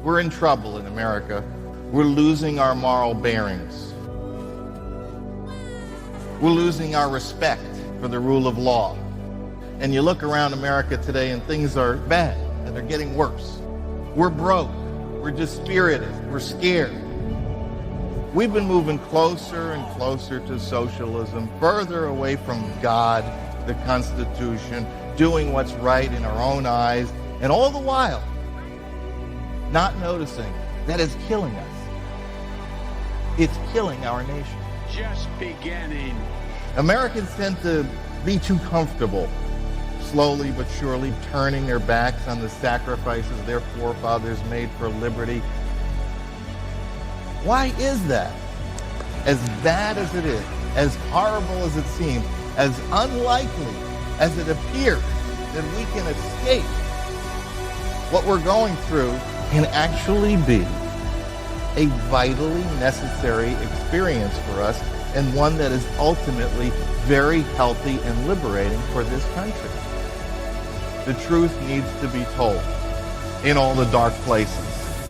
We're in trouble in America. We're losing our moral bearings. We're losing our respect for the rule of law. And you look around America today and things are bad and they're getting worse. We're broke. We're dispirited. We're scared. We've been moving closer and closer to socialism, further away from God, the Constitution, doing what's right in our own eyes, and all the while, not noticing that it's killing us. It's killing our nation. Just beginning. Americans tend to be too comfortable, slowly but surely turning their backs on the sacrifices their forefathers made for liberty. Why is that? As bad as it is, as horrible as it seems, as unlikely as it appears that we can escape, what we're going through can actually be a vitally necessary experience for us, and one that is ultimately very healthy and liberating for this country. The truth needs to be told in all the dark places,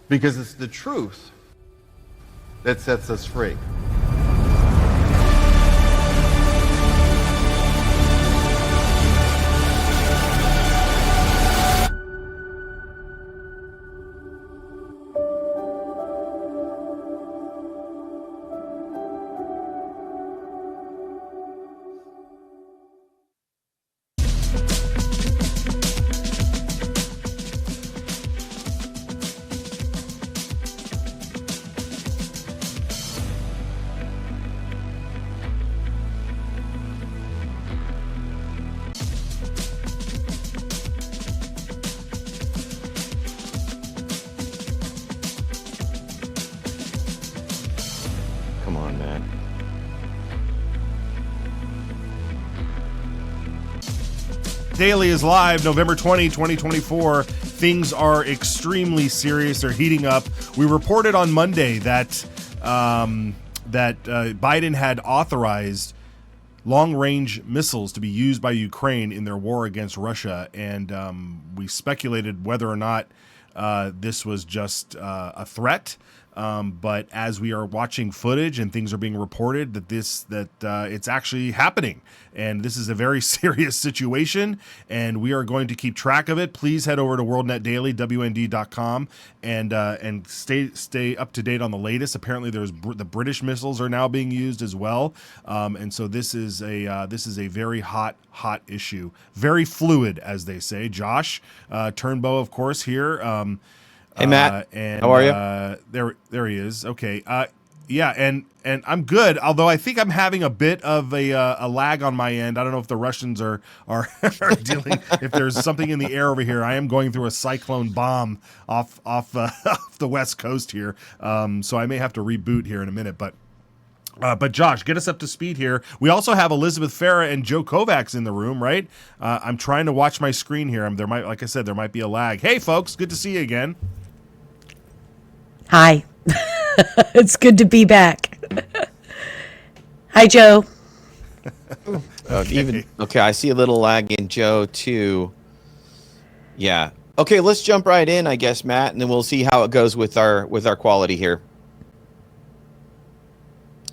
because it's the truth that sets us free. Come on, man. Daily is live November 20, 2024. Things are extremely serious. They're heating up. We reported on Monday that Biden had authorized long-range missiles to be used by Ukraine in their war against Russia, and we speculated whether or not this was just a threat. But as we are watching footage and things are being reported that it's actually happening, and this is a very serious situation, and we are going to keep track of it. Please head over to WorldNetDaily, WND.com, and stay up to date on the latest. Apparently, the British missiles are now being used as well, and so this is a very hot issue, very fluid, as they say. Josh Turnbow, of course, here. Hey, Matt. And how are you? There he is. Okay. Yeah, and I'm good. Although I think I'm having a bit of a lag on my end. I don't know if the Russians are dealing. If there's something in the air over here, I am going through a cyclone bomb off the west coast here. So I may have to reboot here in a minute, but Josh, get us up to speed here. We also have Elizabeth Farah and Joe Kovacs in the room, right? I'm trying to watch my screen here. Like I said, there might be a lag. Hey, folks, good to see you again. Hi. It's good to be back. Hi, Joe. Okay, I see a little lag in Joe too. Yeah. Okay, let's jump right in, I guess, Matt, and then we'll see how it goes with our quality here.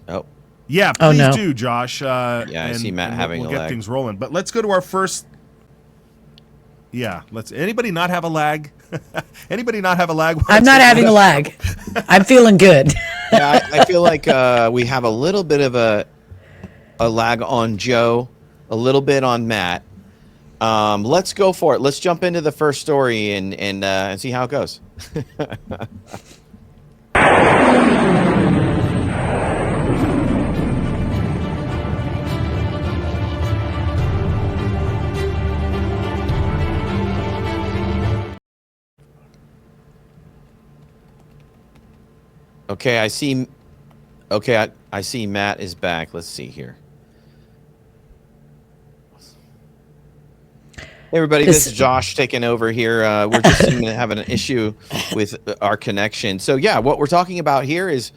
Oh. Yeah, please do, Josh. Yeah, I see Matt having we'll a get lag. things rolling. But let's go to our first. Yeah, anybody not have a lag? Anybody not have a lag? I'm not having a lag. I'm feeling good. Yeah, I feel like we have a little bit of a lag on Joe, a little bit on Matt. Let's go for it. Let's jump into the first story and see how it goes. Okay, I see. Okay, I see Matt is back. Let's see here. Hey everybody, this is Josh taking over here. We're just having an issue with our connection. So yeah, what we're talking about here is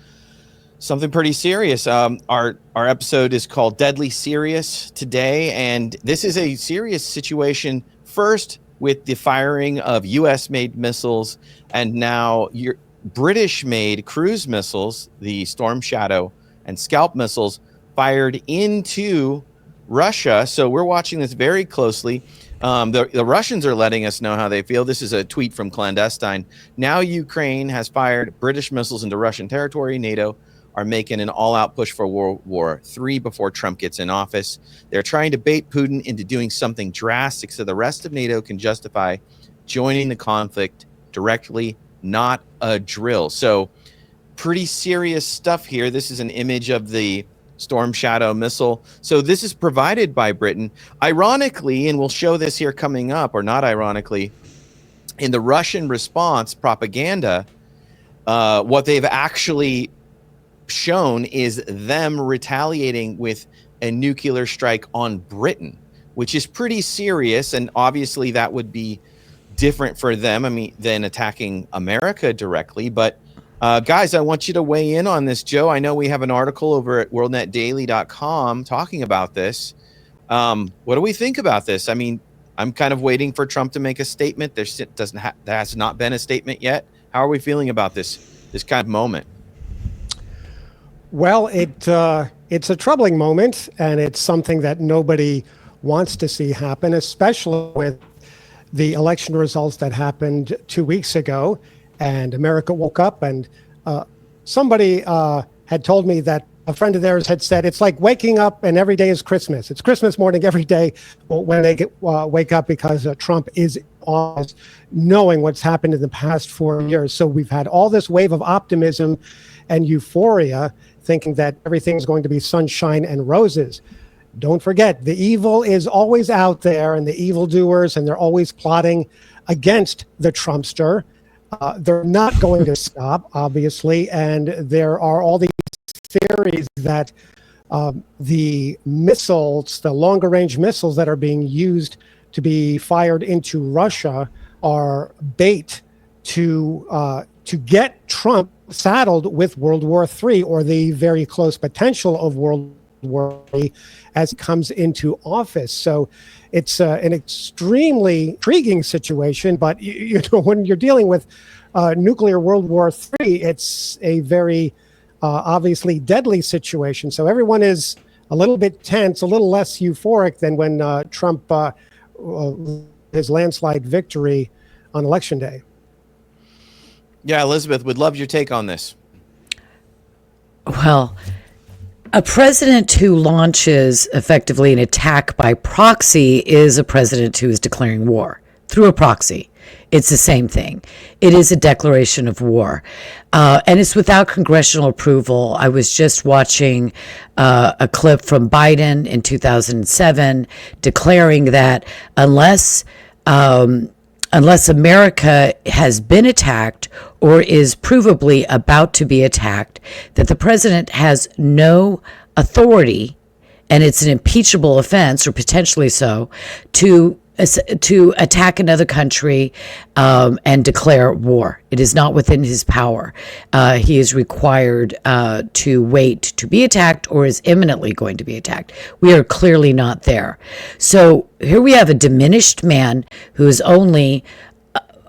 something pretty serious. Our episode is called Deadly Serious today, and this is a serious situation. First, with the firing of U.S.-made missiles and now your British-made cruise missiles, the Storm Shadow and Scalp missiles, fired into Russia. So we're watching this very closely. The Russians are letting us know how they feel. This is a tweet from Clandestine. Now Ukraine has fired British missiles into Russian territory. NATO are making an all-out push for World War III before Trump gets in office. They're trying to bait Putin into doing something drastic so the rest of NATO can justify joining the conflict directly, not a drill. So pretty serious stuff here. This is an image of the Storm Shadow missile. So this is provided by Britain. Ironically, and we'll show this here coming up, or not ironically, in the Russian response propaganda, what they've actually shown is them retaliating with a nuclear strike on Britain, which is pretty serious. And obviously that would be different for them, than attacking America directly. But guys, I want you to weigh in on this. Joe, I know we have an article over at WorldNetDaily.com talking about this. What do we think about this? I'm kind of waiting for Trump to make a statement. There has not been a statement yet. How are we feeling about this kind of moment? Well, it's a troubling moment, and it's something that nobody wants to see happen, especially with the election results that happened 2 weeks ago. And America woke up, and somebody had told me that a friend of theirs had said, it's like waking up and every day is Christmas. It's Christmas morning every day when they wake up, because Trump is on, knowing what's happened in the past 4 years. So we've had all this wave of optimism and euphoria, thinking that everything's going to be sunshine and roses. Don't forget, the evil is always out there, and the evildoers, and they're always plotting against the Trumpster. They're not going to stop, obviously, and there are all these theories that the missiles, the longer range missiles that are being used to be fired into Russia, are bait to get Trump saddled with World War III, or the very close potential of World War III as it comes into office. So it's an extremely intriguing situation, but when you're dealing with nuclear World War III, it's a very obviously deadly situation. So everyone is a little bit tense, a little less euphoric than when Trump his landslide victory on Election Day. Yeah, Elizabeth, would love your take on this. Well, a president who launches effectively an attack by proxy is a president who is declaring war through a proxy. It's the same thing. It is a declaration of war. And it's without congressional approval. I was just watching a clip from Biden in 2007 declaring that unless America has been attacked or is provably about to be attacked, that the president has no authority, and it's an impeachable offense, or potentially so, to attack another country and declare war. It is not within his power. He is required to wait to be attacked, or is imminently going to be attacked. We are clearly not there. So here we have a diminished man who is only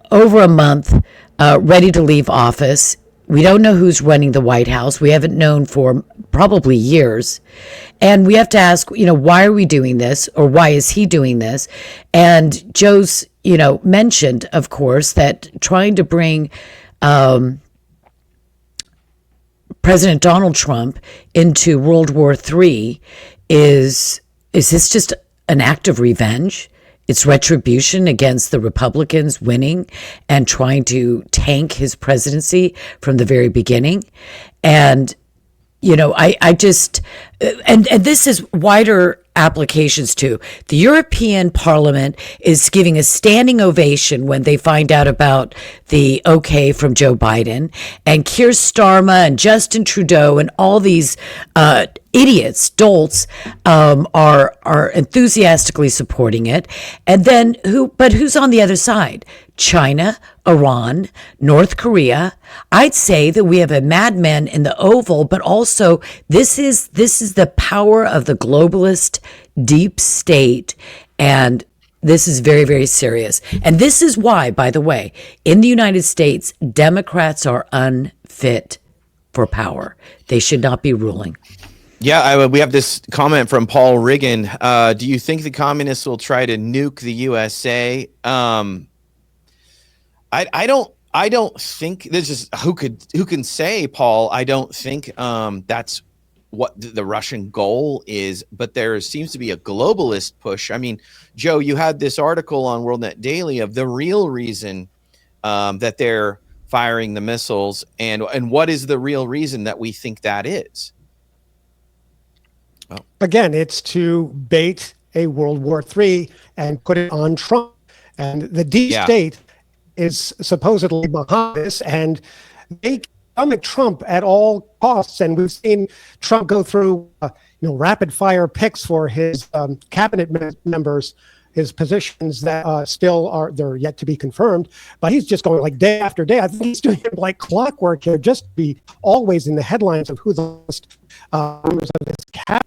over a month ready to leave office. We don't know who's running the White House. We haven't known for probably years. And we have to ask, why are we doing this, or why is he doing this? And Joe's, mentioned, of course, that trying to bring President Donald Trump into World War III is this just an act of revenge? It's retribution against the Republicans winning and trying to tank his presidency from the very beginning. And, I just, and this is wider applications too. The European Parliament is giving a standing ovation when they find out about the okay from Joe Biden, and Keir Starmer and Justin Trudeau and all these idiots, dolts, are enthusiastically supporting it. And then who's on the other side? China, Iran, North Korea. I'd say that we have a madman in the Oval, but also this is the power of the globalist deep state. And This is very, very serious. And this is why, by the way, in the United States, Democrats are unfit for power. They should not be ruling. Yeah, we have this comment from Paul Riggin. Do you think the communists will try to nuke the USA? I don't think this is who can say, Paul. I don't think that's what the Russian goal is, but there seems to be a globalist push. I mean, Joe, you had this article on WorldNetDaily of the real reason that they're firing the missiles, and what is the real reason that we think that is? Oh. Again, it's to bait a World War III and put it on Trump. And the deep state is supposedly behind this, and they come at Trump at all costs. And we've seen Trump go through, rapid fire picks for his cabinet members, his positions that they're yet to be confirmed. But he's just going like day after day. I think he's doing it like clockwork here, just to be always in the headlines of who the members of his cabinet.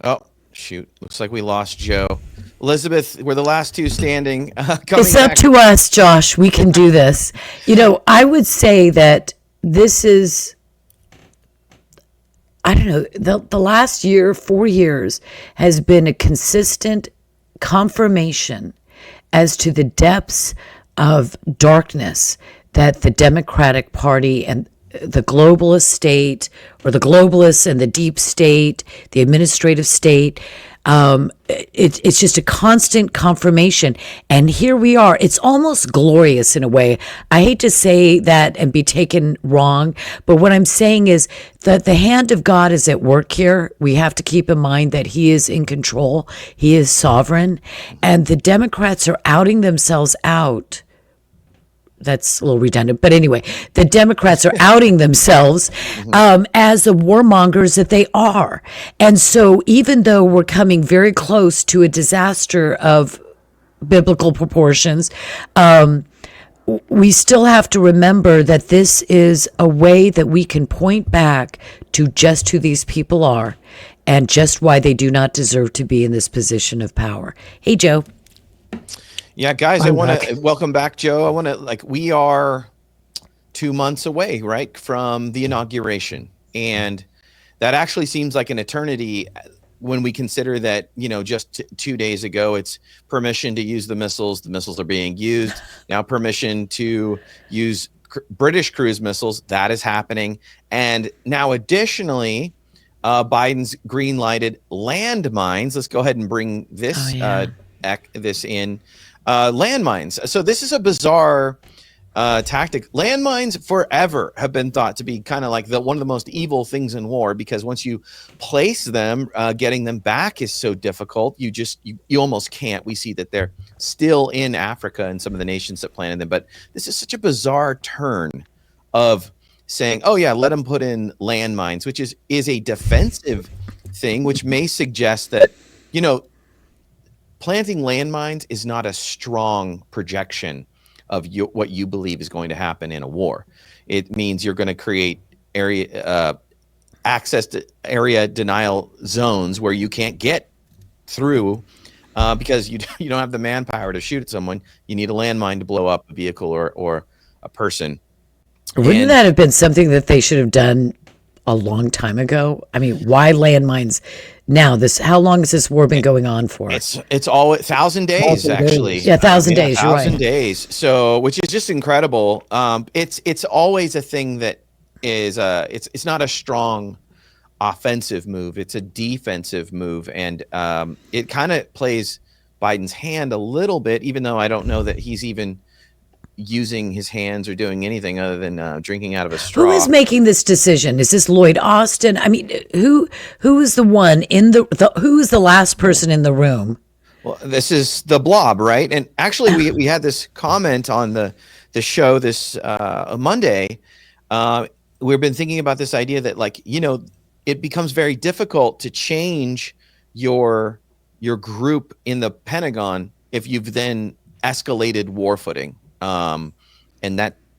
Oh, shoot. Looks like we lost Joe. Elizabeth, we're the last two standing. It's up to us, Josh. We can do this. I would say that this is, I don't know, the last 4 years has been a consistent confirmation as to the depths of darkness that the Democratic Party and the globalist state, or the globalists and the deep state, the administrative state, it's just a constant confirmation. And here we are. It's almost glorious in a way. I hate to say that and be taken wrong, but what I'm saying is that the hand of God is at work here. We have to keep in mind that he is in control. He is sovereign. And the Democrats are outing themselves out. That's a little redundant, but anyway, the Democrats are outing themselves as the warmongers that they are. And so even though we're coming very close to a disaster of biblical proportions, we still have to remember that this is a way that we can point back to just who these people are and just why they do not deserve to be in this position of power. Hey, Joe. Yeah, guys, I want to welcome back, Joe. We are 2 months away, right, from the inauguration. And that actually seems like an eternity when we consider that, just 2 days ago, it's permission to use the missiles. The missiles are being used. Now permission to use British cruise missiles. That is happening. And now additionally, Biden's green-lighted landmines. Let's go ahead and bring this, this in. Landmines. So this is a bizarre tactic. Landmines forever have been thought to be kind of like one of the most evil things in war, because once you place them, getting them back is so difficult. You almost can't. We see that they're still in Africa and some of the nations that planted them. But this is such a bizarre turn of saying, oh yeah, let them put in landmines, which is a defensive thing, which may suggest that, planting landmines is not a strong projection of what you believe is going to happen in a war. It means you're going to create access to area denial zones where you can't get through because you don't have the manpower to shoot at someone. You need a landmine to blow up a vehicle or a person. Wouldn't that have been something that they should have done a long time ago? I mean, why landmines now? How long has this war been going on for? It's all 1,000 days, actually. Yeah, 1,000 days. 1,000 days. So, which is just incredible. It's always a thing that is it's not a strong offensive move. It's a defensive move, and it kind of plays Biden's hand a little bit, even though I don't know that he's even using his hands or doing anything other than drinking out of a straw. Who is making this decision? Is this Lloyd Austin? I mean, who is the one in who is the last person in the room? Well, this is the blob, right? And actually, we had this comment on the show this Monday. We've been thinking about this idea that, it becomes very difficult to change your group in the Pentagon if you've then escalated war footing. And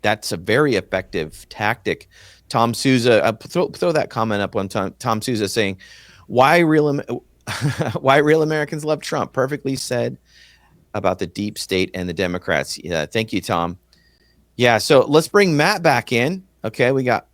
that's a very effective tactic. Tom Souza, throw that comment up one time. Tom Souza saying, why Why real Americans love Trump. Perfectly said about the deep state and the Democrats. Yeah, thank you, Tom. Yeah, so let's bring Matt back in. Okay, we got.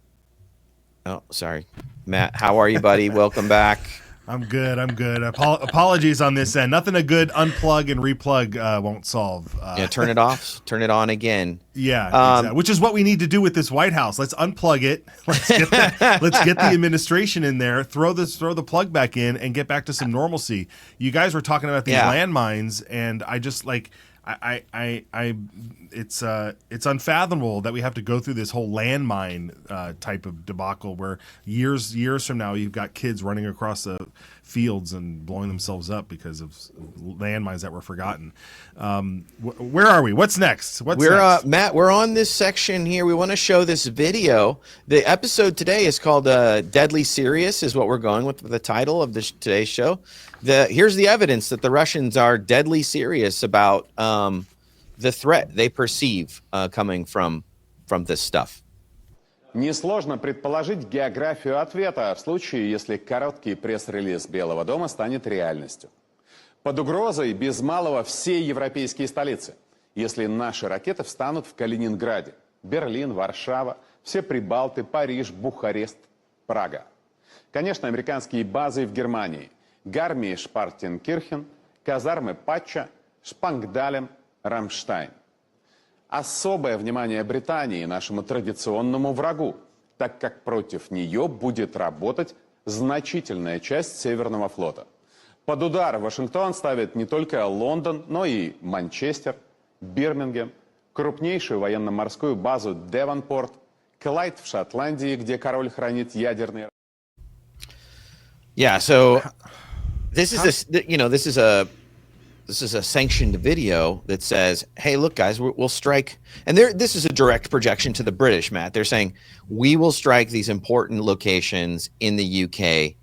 Oh, sorry, Matt. How are you, buddy? Welcome back. I'm good. Apologies on this end. Nothing a good unplug and replug won't solve. Yeah, turn it off, turn it on again. Yeah, exactly. Which is what we need to do with this White House. Let's unplug it. Let's get the administration in there. Throw the plug back in and get back to some normalcy. You guys were talking about these landmines, and I just like. It's unfathomable that we have to go through this whole landmine type of debacle where years from now you've got kids running across the fields and blowing themselves up because of landmines that were forgotten. Where are we? What's next? Next? Matt, we're on this section here. We want to show this video. The episode today is called Deadly Serious is what we're going with the title of today's show. Here's the evidence that the Russians are deadly serious about the threat they perceive coming from this stuff. Несложно предположить географию ответа в случае, если короткий пресс-релиз Белого дома станет реальностью. Под угрозой без малого все европейские столицы, если наши ракеты встанут в Калининграде, Берлин, Варшава, все Прибалты, Париж, Бухарест, Прага. Конечно, американские базы в Германии, Гармии-Шпартенкирхен, казармы Патча, Шпангдалем, Рамштайн. Особое внимание Британии, нашему традиционному врагу, так как против нее будет работать значительная часть Северного флота. Под удар Вашингтон ставит не только Лондон, но и Манчестер, Бирмингем, крупнейшую военно-морскую базу Девонпорт, Клайд в Шотландии, где король хранит ядерные... Yeah, so this is a sanctioned video that says, hey, look, guys, we'll strike. And this is a direct projection to the British, Matt. They're saying, we will strike these important locations in the UK.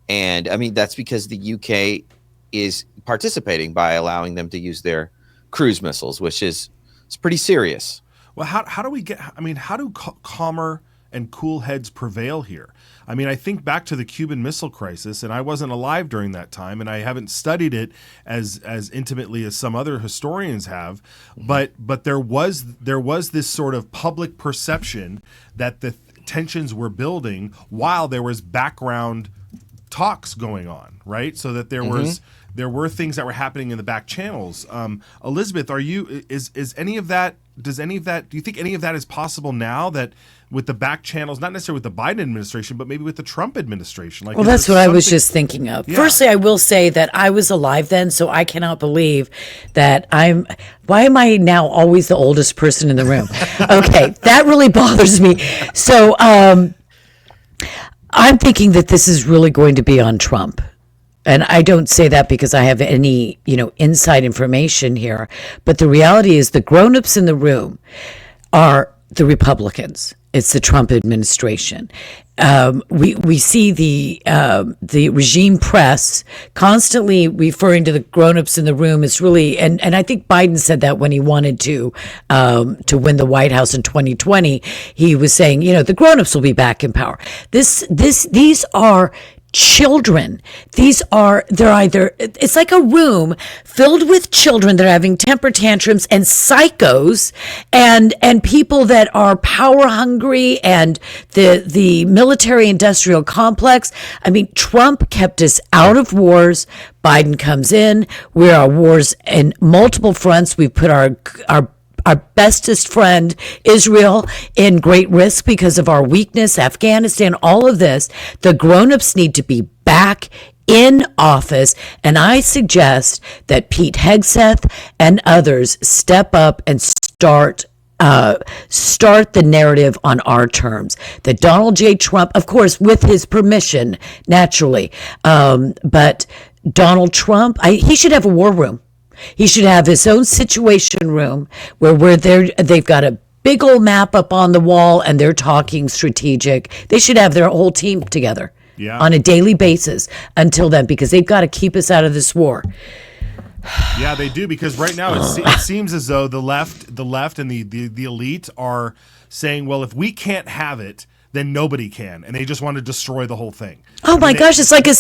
And I mean, that's because the UK is participating by allowing them to use their cruise missiles, which is it's pretty serious. Well, how do calmer and cool heads prevail here? I mean, I think back to the Cuban Missile Crisis, and I wasn't alive during that time, and I haven't studied it as intimately as some other historians have. But there was this sort of public perception that the tensions were building while there was background talks going on, right? So that there were things that were happening in the back channels. Elizabeth, do you think any of that is possible now, that with the back channels, not necessarily with the Biden administration, but maybe with the Trump administration? Well, that's what I was just thinking of. Yeah. Firstly, I will say that I was alive then, so I cannot believe that why am I now always the oldest person in the room? Okay, that really bothers me. So I'm thinking that this is really going to be on Trump. And I don't say that because I have any, inside information here. But the reality is the grown-ups in the room are the Republicans. It's the Trump administration. We see the regime press constantly referring to the grown-ups in the room. It's really, and I think Biden said that when he wanted to win the White House in 2020. He was saying, the grown-ups will be back in power. These are children. It's like a room filled with children that are having temper tantrums and psychos and people that are power hungry, and the military industrial complex. I mean, Trump kept us out of wars. Biden comes in. We're at wars in multiple fronts. We've put our bestest friend, Israel, in great risk because of our weakness, Afghanistan, all of this. The grown-ups need to be back in office, and I suggest that Pete Hegseth and others step up and start the narrative on our terms. That Donald J. Trump, of course, with his permission, naturally, but Donald Trump, he should have a war room. He should have his own situation room where they've got a big old map up on the wall and they're talking strategic. They should have their whole team together on a daily basis until then, because they've got to keep us out of this war. Yeah, they do, because right now it seems as though the left and the elite are saying, well, if we can't have it, then nobody can, and they just want to destroy the whole thing. Oh my gosh, it's like a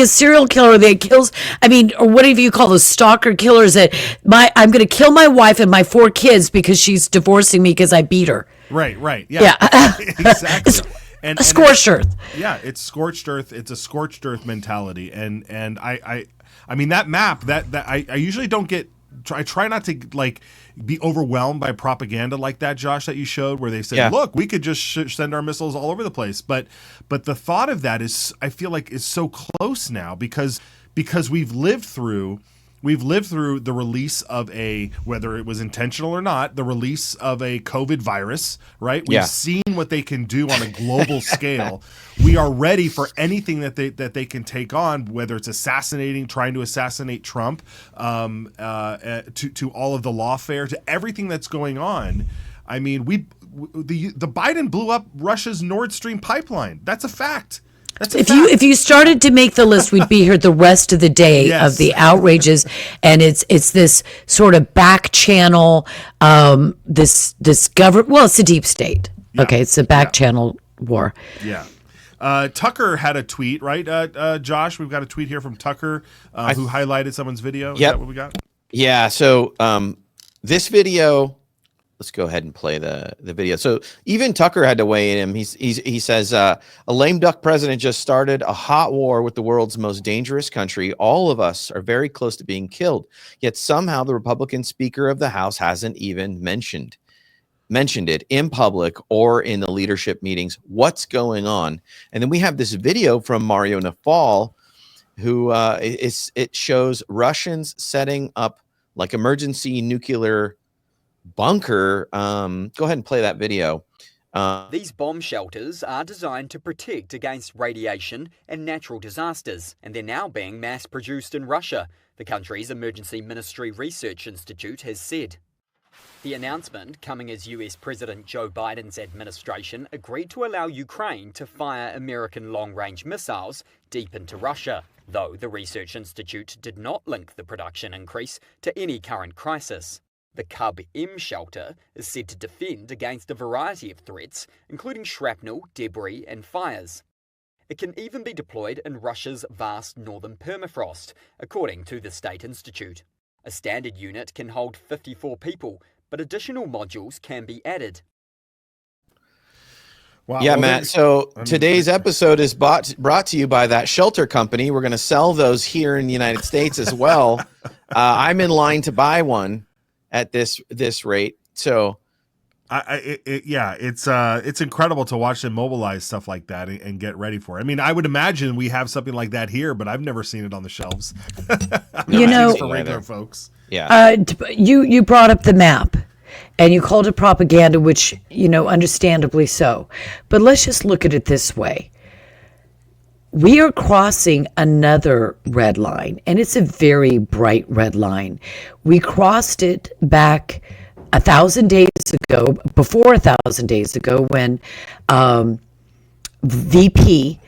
serial killer that kills. I mean, or whatever you call those stalker killers. That I'm going to kill my wife and my 4 kids because she's divorcing me because I beat her. Right. Yeah. Exactly. And scorched earth. Yeah, it's scorched earth. It's a scorched earth mentality, and I mean that map that I usually don't get. I try not to like be overwhelmed by propaganda like that, Josh, that you showed, where they said, "Look, we could just send our missiles all over the place." But the thought of that is, I feel like, is so close now because we've lived through the release of whether it was intentional or not, the release of a COVID virus, right? We've seen what they can do on a global scale. We are ready for anything that they can take on, whether it's trying to assassinate Trump, to all of the lawfare, to everything that's going on. I mean, the Biden blew up Russia's Nord Stream pipeline. That's a fact. If you started to make the list, we'd be here the rest of the day of the outrages, and it's this sort of back channel, this government. Well, it's a deep state. Yeah. Okay, it's a back channel war. Yeah. Tucker had a tweet, right? Josh, we've got a tweet here from Tucker who highlighted someone's video. Is that what we got? Yeah. So this video. Let's go ahead and play the video. So even Tucker had to weigh in him. He says, a lame duck president just started a hot war with the world's most dangerous country. All of us are very close to being killed. Yet somehow the Republican Speaker of the House hasn't even mentioned it in public or in the leadership meetings. What's going on? And then we have this video from Mario Nafal, who it shows Russians setting up like emergency nuclear bunker. Go ahead and play that video. These bomb shelters are designed to protect against radiation and natural disasters, and they're now being mass-produced in Russia, the country's Emergency Ministry Research Institute has said. The announcement coming as US President Joe Biden's administration agreed to allow Ukraine to fire American long-range missiles deep into Russia, though the Research Institute did not link the production increase to any current crisis. The Cub-M shelter is said to defend against a variety of threats, including shrapnel, debris, and fires. It can even be deployed in Russia's vast northern permafrost, according to the State Institute. A standard unit can hold 54 people, but additional modules can be added. Wow. Yeah, Matt. So today's episode is brought to you by that shelter company. We're going to sell those here in the United States as well. I'm in line to buy one at this rate. So it's incredible to watch them mobilize stuff like that and get ready for it. I mean, I would imagine we have something like that here, but I've never seen it on the shelves. For regular folks. Yeah. You brought up the map and you called it propaganda, which, understandably so. But let's just look at it this way. We are crossing another red line, and it's a very bright red line. We crossed it back 1,000 days ago, before 1,000 days ago, when VP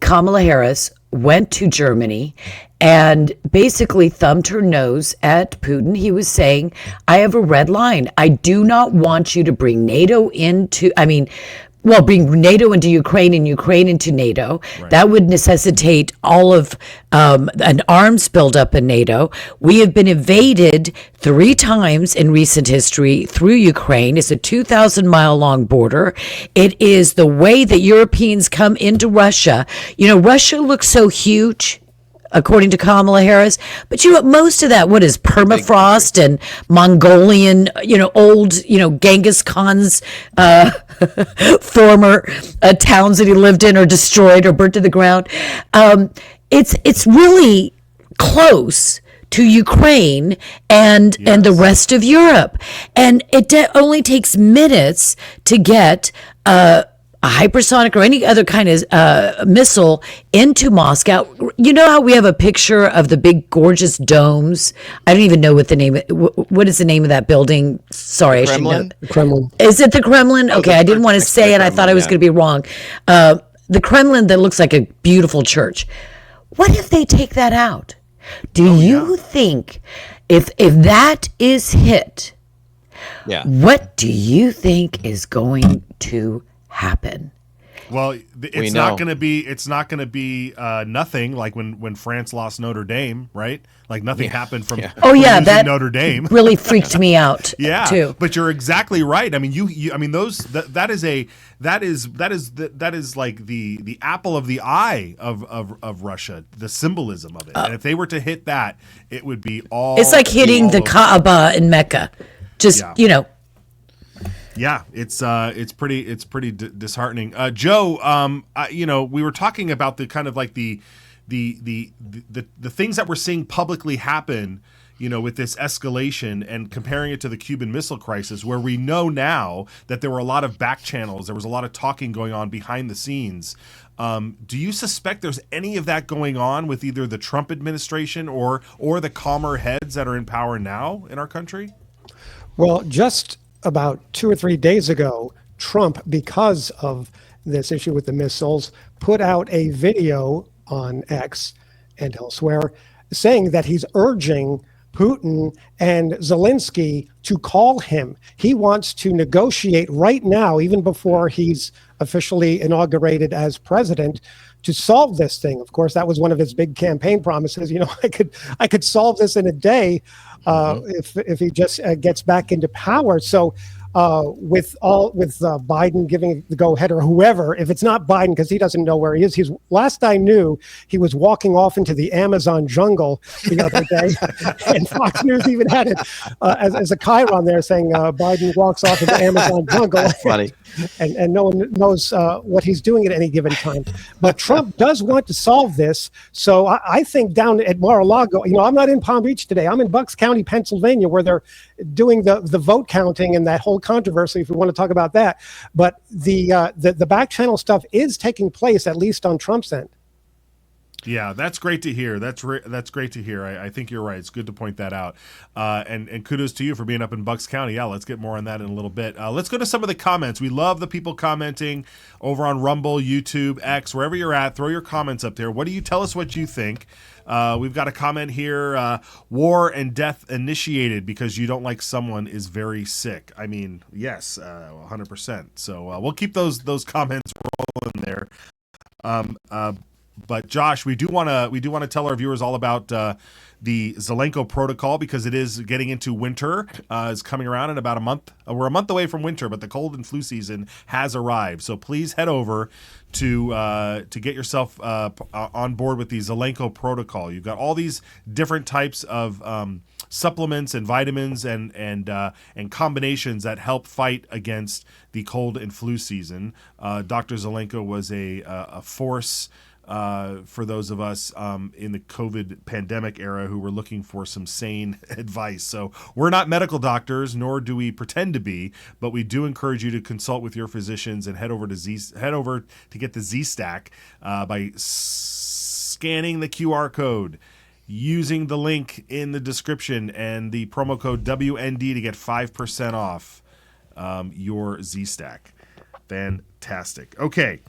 Kamala Harris went to Germany and basically thumbed her nose at Putin. He was saying, I have a red line. I do not want you to bring NATO into, bring NATO into Ukraine and Ukraine into NATO. Right. That would necessitate all of an arms buildup in NATO. We have been invaded 3 times in recent history through Ukraine. It's a 2,000-mile long border. It is the way that Europeans come into Russia. Russia looks so huge, according to Kamala Harris. But most of that, what is permafrost and Mongolian, old, Genghis Khan's former towns that he lived in are destroyed or burnt to the ground. It's really close to Ukraine and the rest of Europe. And it only takes minutes to get a hypersonic or any other kind of missile into Moscow. You know how we have a picture of the big gorgeous domes? I don't even know what is the name of that building? Sorry, I should know. Kremlin. Is it the Kremlin? Okay, I didn't want to say it. I thought I was going to be wrong. The Kremlin that looks like a beautiful church. What if they take that out? Do you think if that is hit, what do you think is going to happen? Well, it's know. not going to be. It's not going to be nothing like when France lost Notre Dame, right? Like nothing happened from. Oh from yeah, losing that Notre Dame really freaked me out. Yeah, too. but you're exactly right. I mean, I mean, that is like the apple of the eye of Russia. The symbolism of it, and if they were to hit that, it would be all. It's like hitting the Kaaba in Mecca. Just Yeah, it's pretty disheartening. Joe, we were talking about the kind of like the things that we're seeing publicly happen, with this escalation and comparing it to the Cuban Missile Crisis, where we know now that there were a lot of back channels, there was a lot of talking going on behind the scenes. Do you suspect there's any of that going on with either the Trump administration or the calmer heads that are in power now in our country? Well, just about 2 or 3 days ago, Trump, because of this issue with the missiles, put out a video on X and elsewhere saying that he's urging Putin and Zelensky to call him. He wants to negotiate right now, even before he's officially inaugurated as president, to solve this thing. Of course, that was one of his big campaign promises. I could solve this in a day if he just gets back into power. So with Biden giving the go ahead, or whoever, if it's not Biden, because he doesn't know where he is. He's, last I knew, he was walking off into the Amazon jungle the other day, and Fox News even had it as a chyron there saying Biden walks off into the Amazon jungle. That's funny. And no one knows what he's doing at any given time. But Trump does want to solve this. So I think down at Mar-a-Lago, I'm not in Palm Beach today. I'm in Bucks County, Pennsylvania, where they're doing the vote counting and that whole controversy, if we want to talk about that. But the back channel stuff is taking place, at least on Trump's end. Yeah, that's great to hear. That's great to hear. I think you're right. It's good to point that out. And kudos to you for being up in Bucks County. Yeah, let's get more on that in a little bit. Let's go to some of the comments. We love the people commenting over on Rumble, YouTube, X, wherever you're at. Throw your comments up there. What do you tell us what you think? We've got a comment here. War and death initiated because you don't like someone is very sick. I mean, yes, 100%. So we'll keep those comments rolling there. But Josh, we do want to tell our viewers all about the Zelenko protocol, because it is getting into winter. Is coming around in about a month. We're a month away from winter, but the cold and flu season has arrived. So please head over to get yourself on board with the Zelenko protocol. You've got all these different types of supplements and vitamins and combinations that help fight against the cold and flu season. Dr. Zelenko was a force. For those of us in the COVID pandemic era who were looking for some sane advice. So we're not medical doctors, nor do we pretend to be, but we do encourage you to consult with your physicians and head over to get the Z-Stack by scanning the QR code, using the link in the description and the promo code WND to get 5% off your Z-Stack. Fantastic. Okay.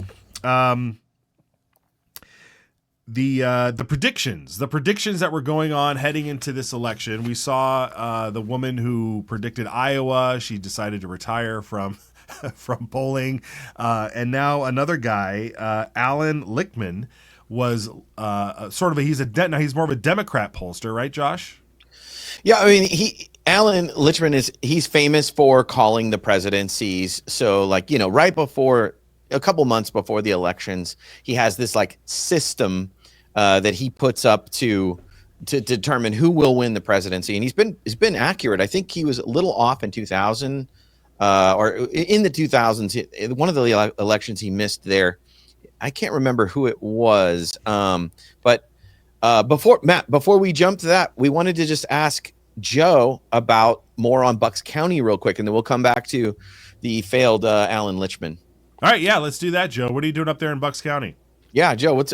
The predictions that were going on heading into this election. We saw the woman who predicted Iowa. She decided to retire from polling, and now another guy, Alan Lichtman, was he's more of a Democrat pollster, right, Josh? Yeah, I mean Alan Lichtman he's famous for calling the presidencies. So right before, a couple months before the elections, he has this system that he puts up to determine who will win the presidency, and he's been accurate. I think he was a little off in 2000, or in the 2000s. One of the elections he missed there, I can't remember who it was. But before we jump to that, we wanted to just ask Joe about more on Bucks County real quick, and then we'll come back to the failed Alan Lichtman. All right, yeah, let's do that, Joe. What are you doing up there in Bucks County? Yeah, Joe, what's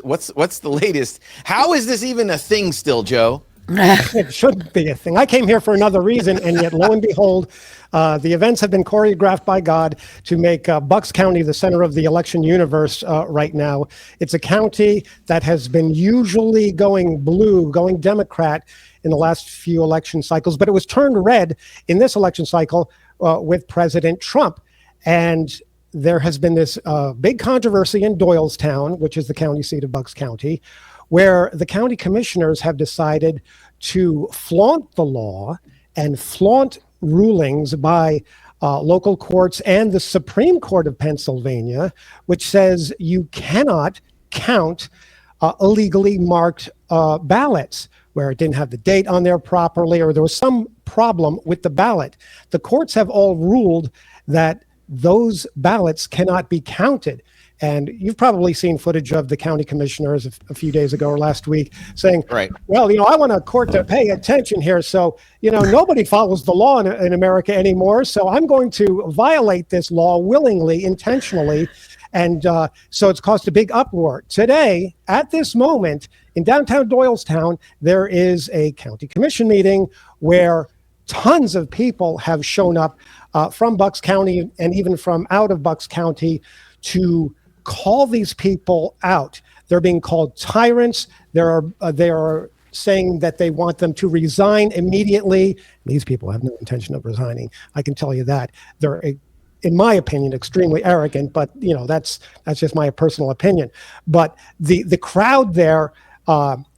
the latest? How is this even a thing still, Joe? It shouldn't be a thing. I came here for another reason, and yet, lo and behold, the events have been choreographed by God to make Bucks County the center of the election universe right now. It's a county that has been usually going blue, going Democrat in the last few election cycles, but it was turned red in this election cycle with President Trump. And there has been this big controversy in Doylestown, which is the county seat of Bucks County, where the county commissioners have decided to flaunt the law and flaunt rulings by local courts and the Supreme Court of Pennsylvania, which says you cannot count illegally marked ballots where it didn't have the date on there properly, or there was some problem with the ballot. The courts have all ruled that those ballots cannot be counted. And you've probably seen footage of the county commissioners a few days ago or last week saying, Right. well, I want a court to pay attention here. So, nobody follows the law in America anymore. So I'm going to violate this law willingly, intentionally. And so it's caused a big uproar. Today, at this moment, in downtown Doylestown, there is a county commission meeting where tons of people have shown up from Bucks County and even from out of Bucks County to call these people out. They're being called tyrants. They are saying that they want them to resign immediately. These people have no intention of resigning. I can tell you that. They're, in my opinion, extremely arrogant, but that's just my personal opinion. But the crowd there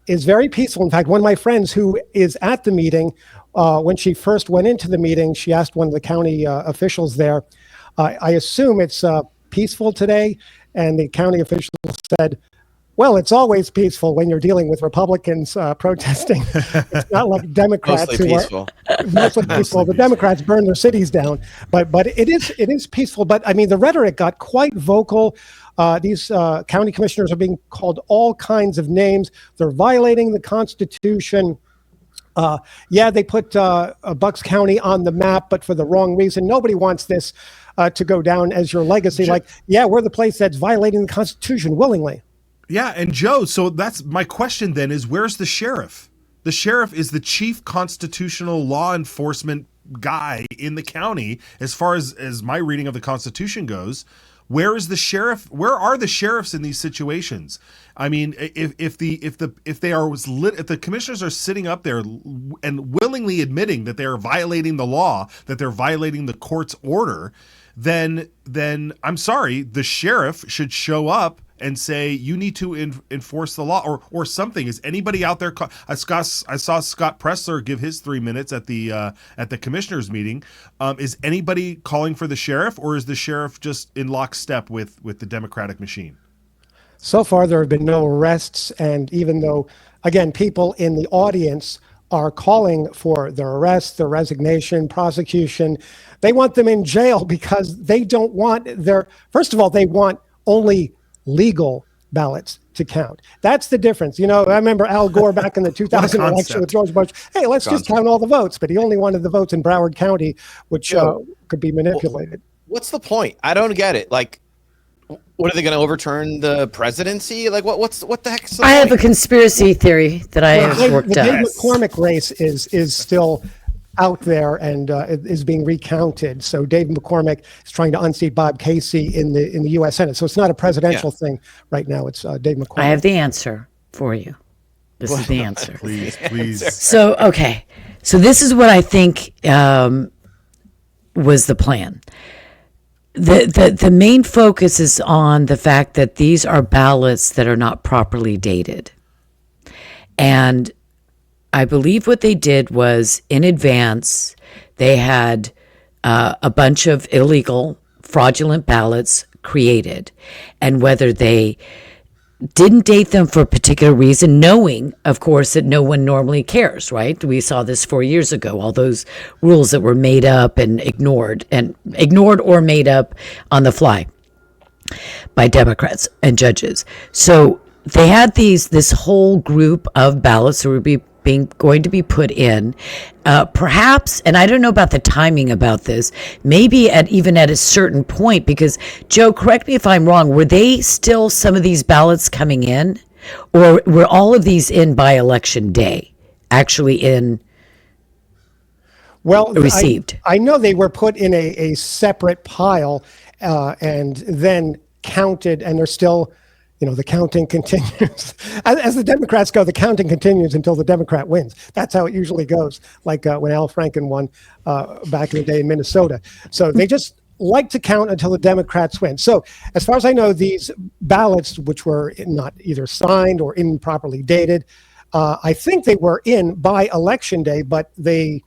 is very peaceful. In fact, one of my friends who is at the meeting, when she first went into the meeting, she asked one of the county officials there, I assume it's peaceful today? And the county official said, well, it's always peaceful when you're dealing with Republicans protesting. It's not like Democrats Mostly peaceful. Mostly peaceful. The Democrats burn their cities down, but it is peaceful. But I mean, the rhetoric got quite vocal. These county commissioners are being called all kinds of names. They're violating the Constitution. They put Bucks County on the map, but for the wrong reason. Nobody wants this to go down as your legacy. We're the place that's violating the Constitution willingly. Yeah, and Joe, so that's my question then is, where's the sheriff? The sheriff is the chief constitutional law enforcement guy in the county as far as my reading of the Constitution goes. Where is the sheriff? Where are the sheriffs in these situations? I mean, if the commissioners are sitting up there and willingly admitting that they are violating the law, that they're violating the court's order, then I'm sorry, the sheriff should show up and say, you need to enforce the law or something. Is anybody out there? I saw Scott Pressler give his 3 minutes at the commissioners meeting. Is anybody calling for the sheriff, or is the sheriff just in lockstep with the Democratic machine? So far, there have been no arrests. And even though, again, people in the audience are calling for their arrest, their resignation, prosecution, they want them in jail because they don't want first of all, they want only legal ballots to count. That's the difference. I remember Al Gore back in the 2000 election with George Bush. Hey, let's just count all the votes. But he only wanted the votes in Broward County, which could be manipulated. What's the point? I don't get it. Like, what are they going to overturn the presidency? Like, what the heck's the I point? have a conspiracy theory that I have worked the out. Dave McCormick race is still out there and is being recounted. So Dave McCormick is trying to unseat Bob Casey in the U.S. Senate. So it's not a presidential thing right now. It's Dave McCormick. I have the answer for you. This is the answer. Please. So, okay. So this is what I think was the plan. The main focus is on the fact that these are ballots that are not properly dated. And I believe what they did was, in advance, they had a bunch of illegal, fraudulent ballots created. And whether they didn't date them for a particular reason, knowing, of course, that no one normally cares, right? We saw this 4 years ago, all those rules that were made up and ignored or made up on the fly by Democrats and judges. So they had this whole group of ballots that were going to be put in, perhaps, and I don't know about the timing about this, maybe even at a certain point, because Joe, correct me if I'm wrong, were they still some of these ballots coming in, or were all of these in by election day actually received? I know they were put in a separate pile and then counted, and they're still, the counting continues. As the Democrats go, the counting continues until the Democrat wins. That's how it usually goes, like when Al Franken won back in the day in Minnesota. So they just like to count until the Democrats win. So as far as I know, these ballots, which were not either signed or improperly dated, I think they were in by election day, but they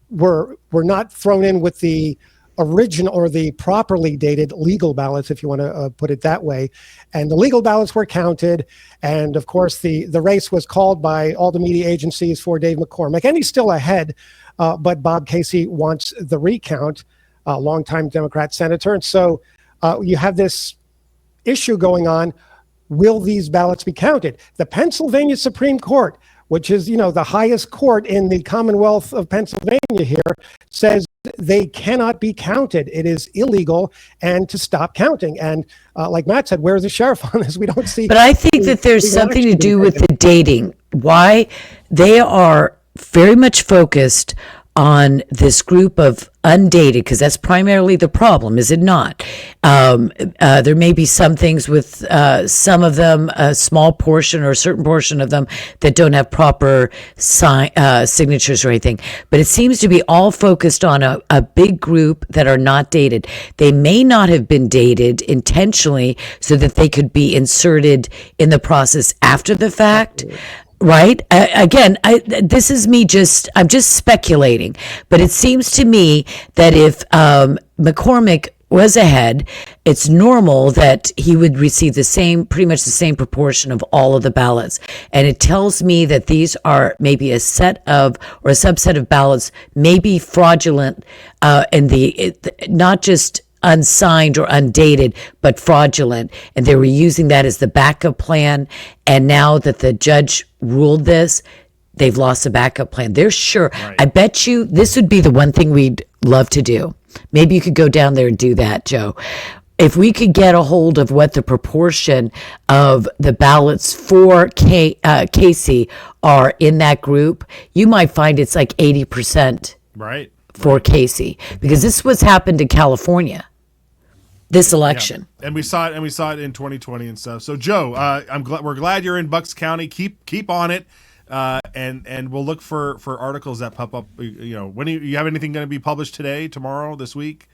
were not thrown in with the original or the properly dated legal ballots, if you want to put it that way. And the legal ballots were counted. And of course, the race was called by all the media agencies for Dave McCormick, and he's still ahead. But Bob Casey wants the recount, a longtime Democrat senator. And so you have this issue going on. Will these ballots be counted? The Pennsylvania Supreme Court, which is, the highest court in the Commonwealth of Pennsylvania here, says they cannot be counted. It is illegal, and to stop counting. And like Matt said, where's the sheriff on this? We don't see. But I think that there's something to do with the dating. Why they are very much focused on this group of undated, because that's primarily the problem, is it not? There may be some things with some of them, a small portion or a certain portion of them, that don't have proper signatures or anything. But it seems to be all focused on a big group that are not dated. They may not have been dated intentionally so that they could be inserted in the process after the fact. Right. Again, this is me I'm just speculating, but it seems to me that if McCormick was ahead, it's normal that he would receive pretty much the same proportion of all of the ballots. And it tells me that these are maybe a subset of ballots, maybe fraudulent, and not just unsigned or undated, but fraudulent. And they were using that as the backup plan. And now that the judge ruled this, they've lost the backup plan. They're sure. Right. I bet you this would be the one thing we'd love to do. Maybe you could go down there and do that, Joe. If we could get a hold of what the proportion of the ballots for Casey are in that group, you might find it's like 80%. Right. For Casey, because this was happened in California. This election, and we saw it in 2020 and stuff. So, Joe, we're glad you're in Bucks County. Keep on it, and we'll look for articles that pop up. When you have anything going to be published today, tomorrow, this week?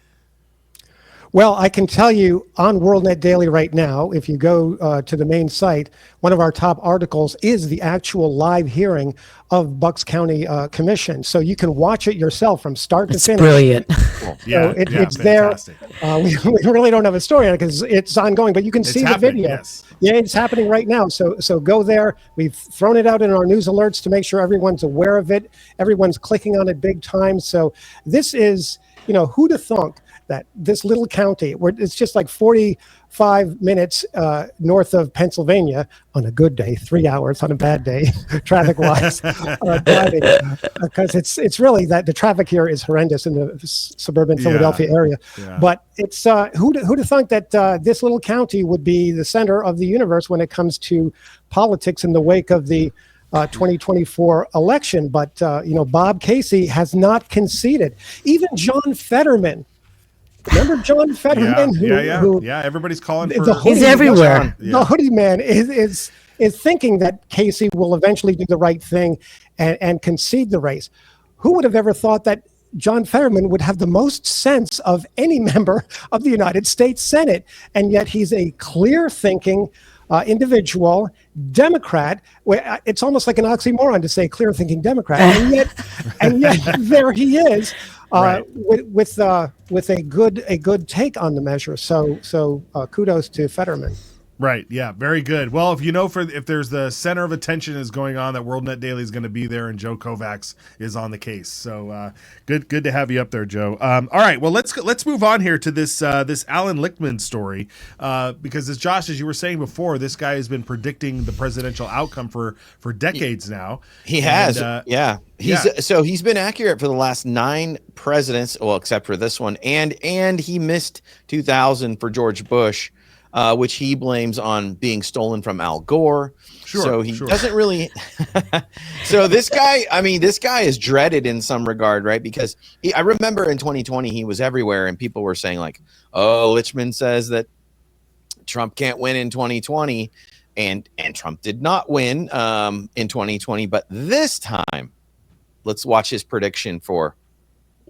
Well, I can tell you on WorldNetDaily right now, if you go to the main site, one of our top articles is the actual live hearing of Bucks County Commission. So you can watch it yourself from start to finish. Brilliant. Cool. Yeah, it's fantastic. There. We really don't have a story on it because it's ongoing, but you can see the video. Yes. Yeah, it's happening right now. So go there. We've thrown it out in our news alerts to make sure everyone's aware of it. Everyone's clicking on it big time. So this is, who'd have thunk that this little county, where it's just like 45 minutes north of Pennsylvania on a good day, 3 hours on a bad day, traffic-wise, driving, because it's really that the traffic here is horrendous in the suburban Philadelphia area. Yeah. But it's who'd have thunk that this little county would be the center of the universe when it comes to politics in the wake of the 2024 election. But Bob Casey has not conceded. Even John Fetterman. Remember John Fetterman? Yeah. Everybody's calling for. He's everywhere. The hoodie man is thinking that Casey will eventually do the right thing and concede the race. Who would have ever thought that John Fetterman would have the most sense of any member of the United States Senate, and yet he's a clear-thinking individual, Democrat. It's almost like an oxymoron to say clear-thinking Democrat, and yet there he is. Right. With a good take on the measure. So kudos to Fetterman. Right. Yeah. Very good. Well, if there's the center of attention is going on, that WorldNetDaily is going to be there, and Joe Kovacs is on the case. So good to have you up there, Joe. All right. Well, let's move on here to this Alan Lichtman story, because as Josh, as you were saying before, this guy has been predicting the presidential outcome for decades now. He has. Yeah. He's been accurate for the last 9 presidents, well, except for this one, and he missed 2000 for George Bush, which he blames on being stolen from Al Gore. So he doesn't really. So this guy is dreaded in some regard, right? Because I remember in 2020 he was everywhere, and people were saying like, "Oh, Lichtman says that Trump can't win in 2020," and Trump did not win in 2020, but this time. Let's watch his prediction for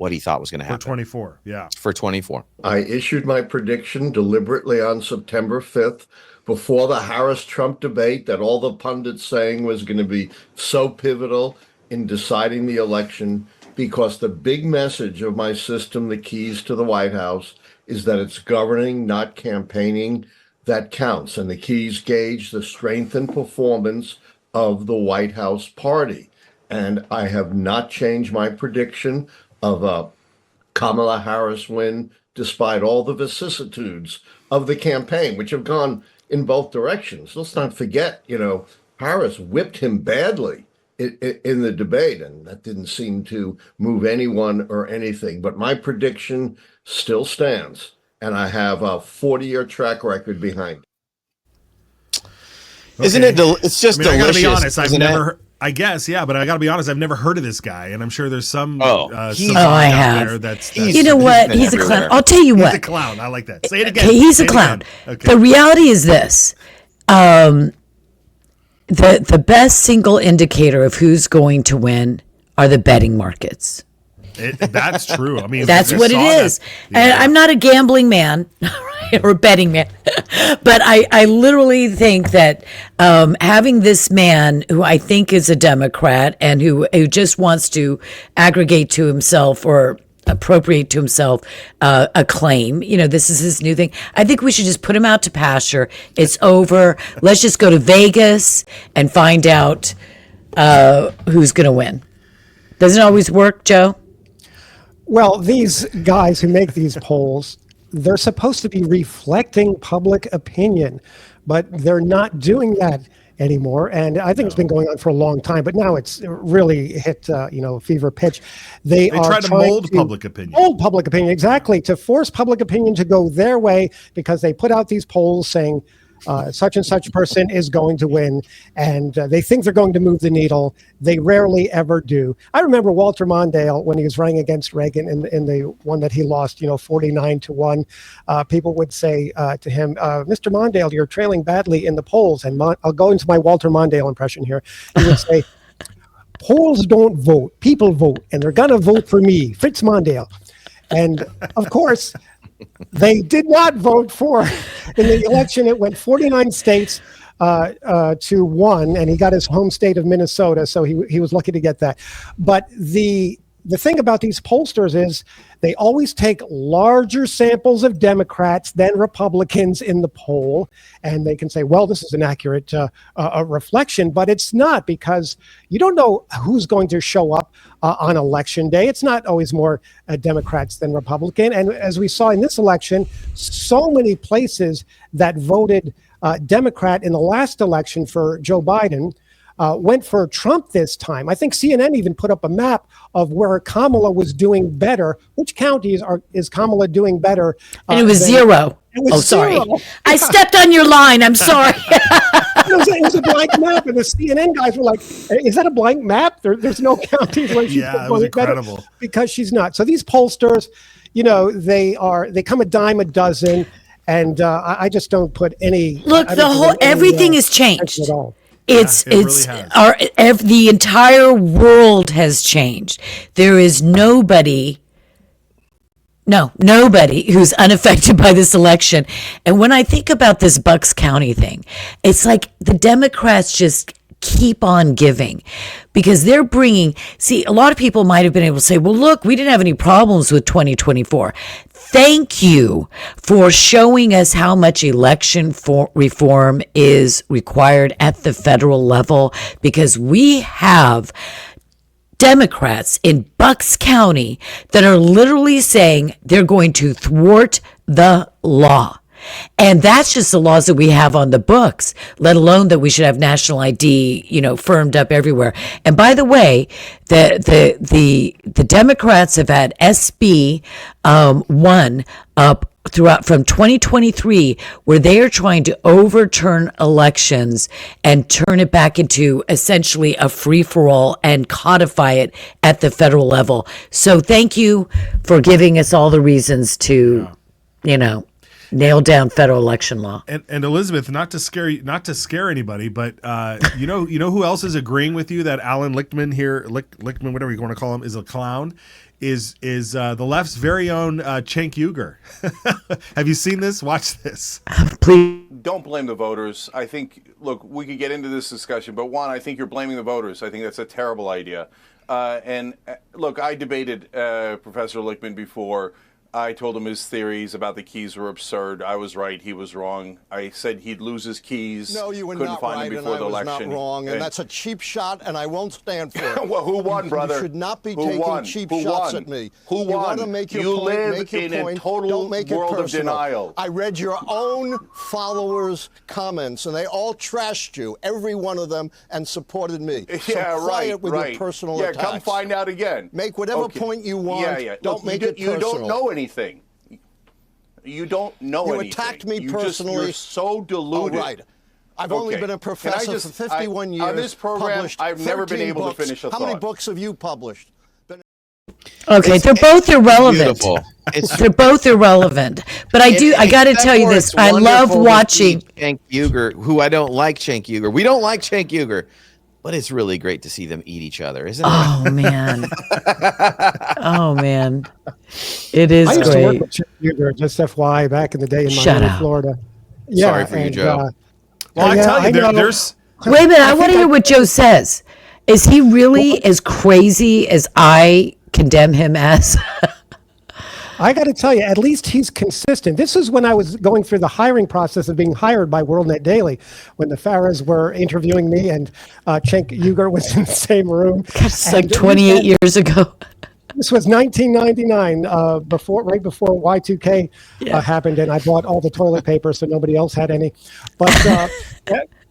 what he thought was going to For happen 24, yeah. for 24. I issued my prediction deliberately on September 5th before the Harris-Trump debate that all the pundits saying was going to be so pivotal in deciding the election, because the big message of my system, the keys to the White House, is that it's governing, not campaigning, that counts. And the keys gauge the strength and performance of the White House party. And I have not changed my prediction of a Kamala Harris win, despite all the vicissitudes of the campaign, which have gone in both directions. Let's not forget, Harris whipped him badly in the debate, and that didn't seem to move anyone or anything. But my prediction still stands, and I have a 40-year track record behind it. Isn't it? It's just delicious. I gotta be honest. I've isn't never. it? I guess, yeah, but I got to be honest. I've never heard of this guy, and I'm sure there's some. I out have. there that's You know what? He's a clown. everywhere. I'll tell you He's what. a clown. I like that. Say it again. Okay, he's Say a it clown. again. Okay. The reality is this. The best single indicator of who's going to win are the betting markets. That's true. I mean, That's I what it saw is. that. And Yeah. I'm not a gambling man or a betting man, but I literally think that having this man who I think is a Democrat and who just wants to aggregate to himself or appropriate to himself a claim, this is his new thing. I think we should just put him out to pasture. It's over. Let's just go to Vegas and find out who's going to win. Doesn't it always work, Joe? Well, these guys who make these polls, they're supposed to be reflecting public opinion, but they're not doing that anymore. And I think it's been going on for a long time, but now it's really hit, fever pitch. They are try to trying mold public opinion. Mold public opinion, exactly, to force public opinion to go their way, because they put out these polls saying such and such person is going to win, and they think they're going to move the needle. They rarely ever do. I remember Walter Mondale when he was running against Reagan in the one that he lost, 49-1. People would say to him, "Mr. Mondale, you're trailing badly in the polls." And I'll go into my Walter Mondale impression here. He would say, "Polls don't vote, people vote, and they're gonna vote for me, Fritz Mondale." And of course, they did not vote for in the election. It went 49 states to 1, and he got his home state of Minnesota, so he was lucky to get that. But the thing about these pollsters is they always take larger samples of Democrats than Republicans in the poll, and they can say, well, this is an accurate reflection, but it's not, because you don't know who's going to show up on election day. It's not always more Democrats than Republican. And as we saw in this election, so many places that voted Democrat in the last election for Joe Biden went for Trump this time. I think CNN even put up a map of where Kamala was doing better. Which counties is Kamala doing better? And it was zero. It was sorry. zero. I stepped on your line. I'm sorry. It was a blank map, and the CNN guys were like, "Is that a blank map? There's no counties where she's Yeah, it was better," incredible. because she's not. So these pollsters, they come a dime a dozen, and I just don't put any. Look, everything has changed. At all. It's it really the entire world has changed. There is nobody who's unaffected by this election. And when I think about this Bucks County thing, it's like the Democrats just keep on giving, because they're a lot of people might have been able to say, well, look, we didn't have any problems with 2024. Thank you for showing us how much election reform is required at the federal level, because we have Democrats in Bucks County that are literally saying they're going to thwart the law. And that's just the laws that we have on the books, let alone that we should have national ID, firmed up everywhere. And by the way, the Democrats have had SB 1 up throughout from 2023, where they are trying to overturn elections and turn it back into essentially a free-for-all and codify it at the federal level. So thank you for giving us all the reasons to, nail down federal election law. And Elizabeth, not to scare anybody, but you know who else is agreeing with you that Alan Lichtman here, Lichtman, whatever you want to call him, is a clown, is the left's very own Cenk Uygur. Have you seen this? Watch this. Please. Don't blame the voters. I think, look, we could get into this discussion, but one, I think you're blaming the voters. I think that's a terrible idea. Look, I debated Professor Lichtman before. I told him his theories about the keys were absurd. I was right. He was wrong. I said he'd lose his keys. No, you were couldn't not find right, them and before I the was election. not wrong, and that's a cheap shot, and I won't stand for it. Well, who won, brother? You should not be Who taking won? cheap Who shots won? at me. Who You won? want to make your You point, live make your in a point. total Don't make it world of personal. denial. I read your own followers' comments, and they all trashed you, every one of them, and supported me. Yeah, so right, it with right. your personal yeah, attacks. come find out again. Make whatever Okay. point you want. Yeah, yeah. Don't Look, make you it personal. You don't know anything. You don't know You anything. attacked me You personally. You're so deluded. Oh, right. I've only been a professor for 51 years. On this program, published I've never been 13 able books. to finish a How thought. many books have you published? Okay, they're both irrelevant. Beautiful. They're both irrelevant. But I got to tell you this. I love watching. Cenk Uygur, who I don't like Cenk Uygur. We don't like Cenk Uygur, but it's really great to see them eat each other, isn't it? Oh man. Oh man. It is I used to work great. with Cenk Uygur, just FYI, back in the day in Shut Miami, up. Florida. Sorry for you, Joe. Well, I tell you, know. there's Wait a minute, I want to hear what Joe says. Is he really as crazy as I condemn him as? I got to tell you, at least he's consistent. This is when I was going through the hiring process of being hired by WorldNetDaily, when the Farahs were interviewing me and Cenk Uygur was in the same room. It's like And 28 years ago. This was 1999, right before Y2K happened, and I bought all the toilet paper so nobody else had any. But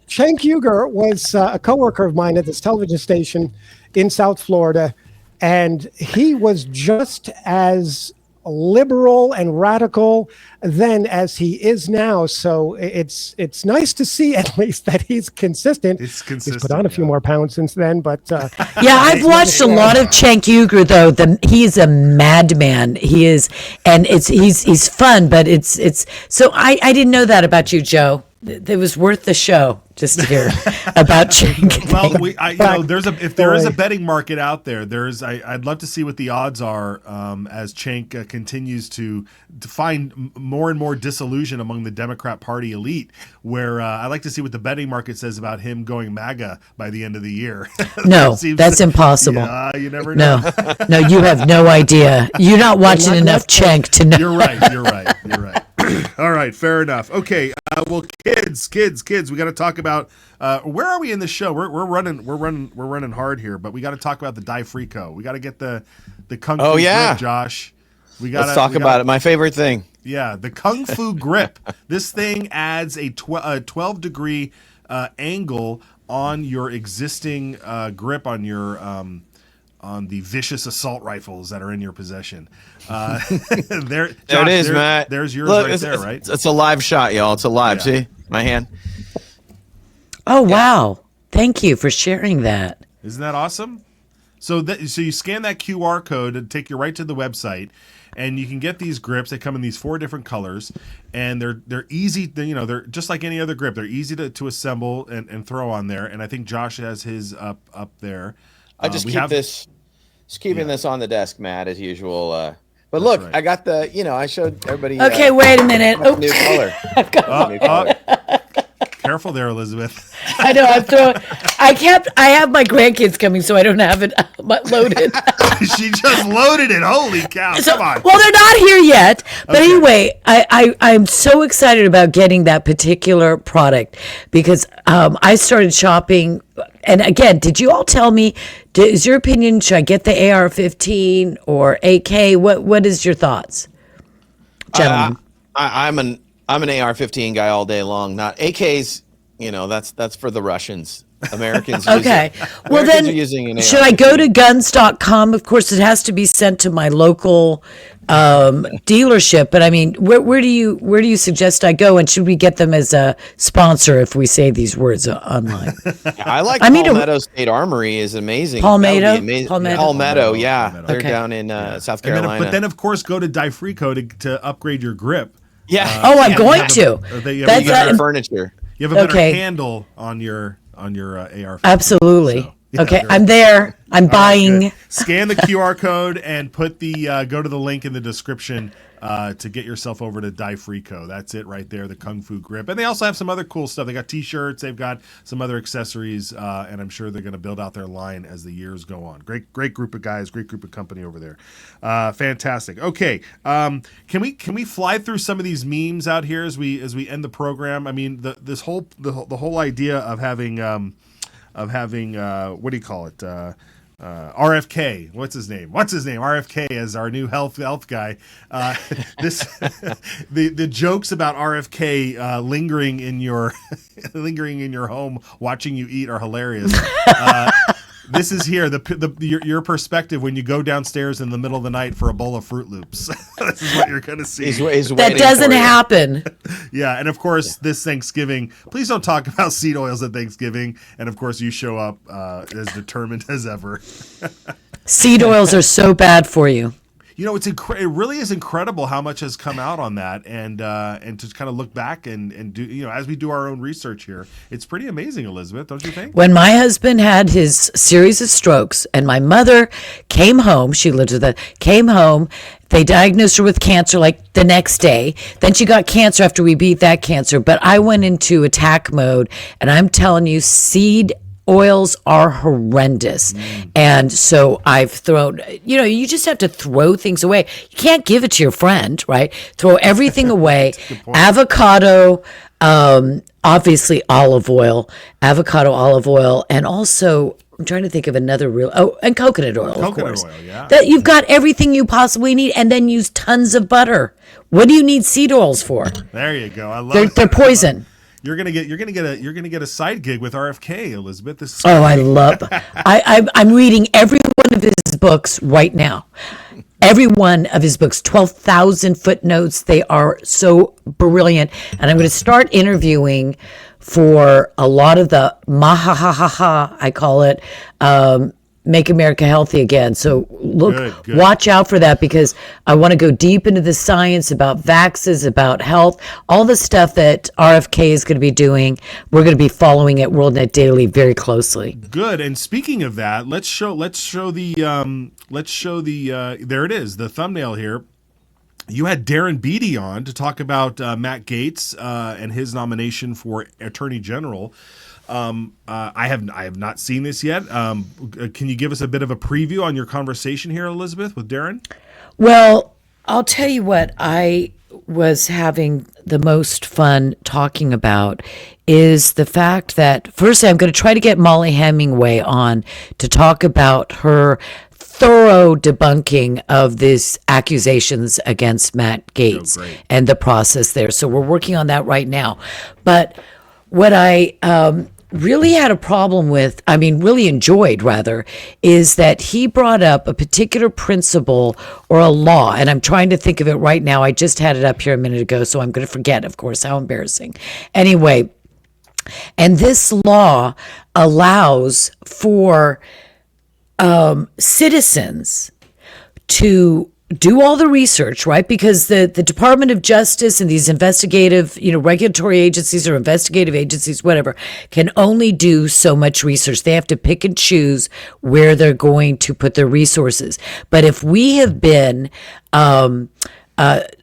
Cenk Uygur was a coworker of mine at this television station in South Florida, and he was just as liberal and radical then as he is now. So it's nice to see at least that he's consistent. It's He's consistent. put on a few more pounds since then, but Yeah, I've watched a lot of Cenk Uygur though. He's a madman. He is, and he's fun, but it's so I didn't know that about you, Joe. It was worth the show just to hear about Cenk. Well, if there is a betting market out there, I'd love to see what the odds are as Cenk continues to find more and more disillusion among the Democrat Party elite. Where I'd like to see what the betting market says about him going MAGA by the end of the year. No, that's impossible. Yeah, you never know. No, you have no idea. You're not watching enough Cenk to know. You're right. All right, fair enough. Okay, well, kids, we got to talk about where are we in the show? We're running hard here, but we got to talk about the Die Frico. We got to get the Kung Fu grip, Josh. Let's talk about it. My favorite thing. Yeah, the Kung Fu grip. This thing adds a 12-degree angle on your existing grip on your on the vicious assault rifles that are in your possession. There it is, Matt. There's yours. Look, right there, right? It's a live shot, y'all. It's a live. Yeah. See my hand. Oh wow! Thank you for sharing that. Isn't that awesome? So you scan that QR code and take you right to the website, and you can get these grips. They come in these 4 different colors, and they're easy. They're just like any other grip. They're easy to assemble and throw on there. And I think Josh has his up there. I just keeping this on the desk, Matt, as usual. But look, right. I got I showed everybody. Okay, wait a minute. New color. I've got New color. Careful there, Elizabeth. I know. I have my grandkids coming, so I don't have it loaded. She just loaded it. Holy cow! Come on. Well, they're not here yet. But anyway, I'm so excited about getting that particular product because I started shopping. And again, did you all tell me? Is your opinion? Should I get the AR-15 or AK? What is your thoughts, gentlemen? I'm an AR-15 guy all day long. Not AKs. That's for the Russians. Americans. Okay. Well, Americans then, are using an should I go to guns.com? Of course, it has to be sent to my local dealership. But I mean, where do you suggest I go? And should we get them as a sponsor if we say these words online? I like Palmetto State Armory is amazing. Palmetto? Palmetto, yeah. Palmetto. They're down in South Carolina. But then, of course, go to Die Frico to upgrade your grip. Yeah. I'm going to. That's furniture. You have a better handle on your AR-15. Absolutely. So. Okay, I'm there. I'm buying. Good. Scan the QR code and put the go to the link in the description to get yourself over to Die Frico. That's it right there, the Kung Fu grip. And they also have some other cool stuff. They got T-shirts. They've got some other accessories, and I'm sure they're going to build out their line as the years go on. Great group of guys, great group of company over there. Fantastic. Okay, can we fly through some of these memes out here as we end the program? I mean, the whole idea of having what do you call it? RFK. What's his name? RFK as our new health guy. The jokes about RFK lingering in your home, watching you eat, are hilarious. This is here your perspective when you go downstairs in the middle of the night for a bowl of Fruit Loops. This is what you're going to see. That doesn't happen. Yeah, and of course this Thanksgiving, please don't talk about seed oils at Thanksgiving. And of course you show up as determined as ever. Seed oils are so bad for you. You know, it really is incredible how much has come out on that, and to kind of look back and do, you know, as we do our own research here, it's pretty amazing, Elizabeth, don't you think? When my husband had his series of strokes, and my mother came home, she lived with came home. They diagnosed her with cancer like the next day. Then she got cancer after we beat that cancer. But I went into attack mode, and I'm telling you, seed oils are horrendous. And so I've thrown, you just have to throw things away. You can't give it to your friend, right? Throw everything away. Avocado, obviously avocado, olive oil, and also I'm trying to think of another and coconut oil, of course. Coconut oil, yeah. That you've got everything you possibly need, and then use tons of butter. What do you need seed oils for? There you go. I love it. They're poison. You're gonna get a side gig with RFK, Elizabeth. This is I love. I'm reading every one of his books right now. Every one of his books, 12,000 footnotes. They are so brilliant, and I'm going to start interviewing for a lot of the I call it, Make America Healthy Again. So look, good. Watch out for that, because I want to go deep into the science about vaxes, about health, all the stuff that RFK is going to be doing. We're going to be following at WorldNetDaily very closely. Good. And speaking of that, let's show the there it is, the thumbnail here. You had Darren Beatty on to talk about Matt Gaetz and his nomination for Attorney General. I have not seen this yet. Can you give us a bit of a preview on your conversation here, Elizabeth, with Darren? Well, I'll tell you what I was having the most fun talking about is the fact that, firstly, I'm going to try to get Molly Hemingway on to talk about her thorough debunking of these accusations against Matt Gaetz and the process there. So we're working on that right now. But what I really had a problem with, really enjoyed rather, is that he brought up a particular principle or a law, and I'm trying to think of it right now. I just had it up here a minute ago, so I'm going to forget, of course. How embarrassing. Anyway, and this law allows for citizens to do all the research, right? Because the Department of Justice and these investigative, regulatory agencies or investigative agencies, whatever, can only do so much research. They have to pick and choose where they're going to put their resources. But if we have been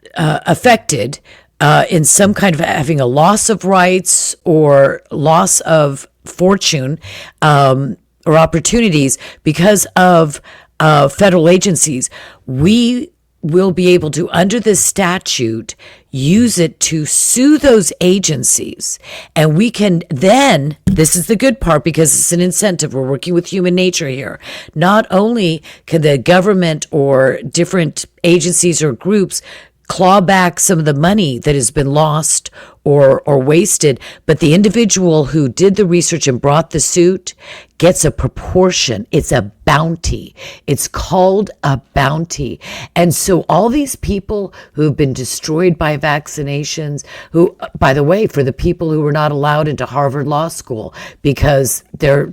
affected in some kind of having a loss of rights or loss of fortune or opportunities because of federal agencies, we will be able to, under this statute, use it to sue those agencies. And we can then, this is the good part because it's an incentive, we're working with human nature here. Not only can the government or different agencies or groups claw back some of the money that has been lost or wasted, but the individual who did the research and brought the suit gets a proportion. It's a bounty. It's called a bounty. And so all these people who've been destroyed by vaccinations, who, by the way, for the people who were not allowed into Harvard Law School because they're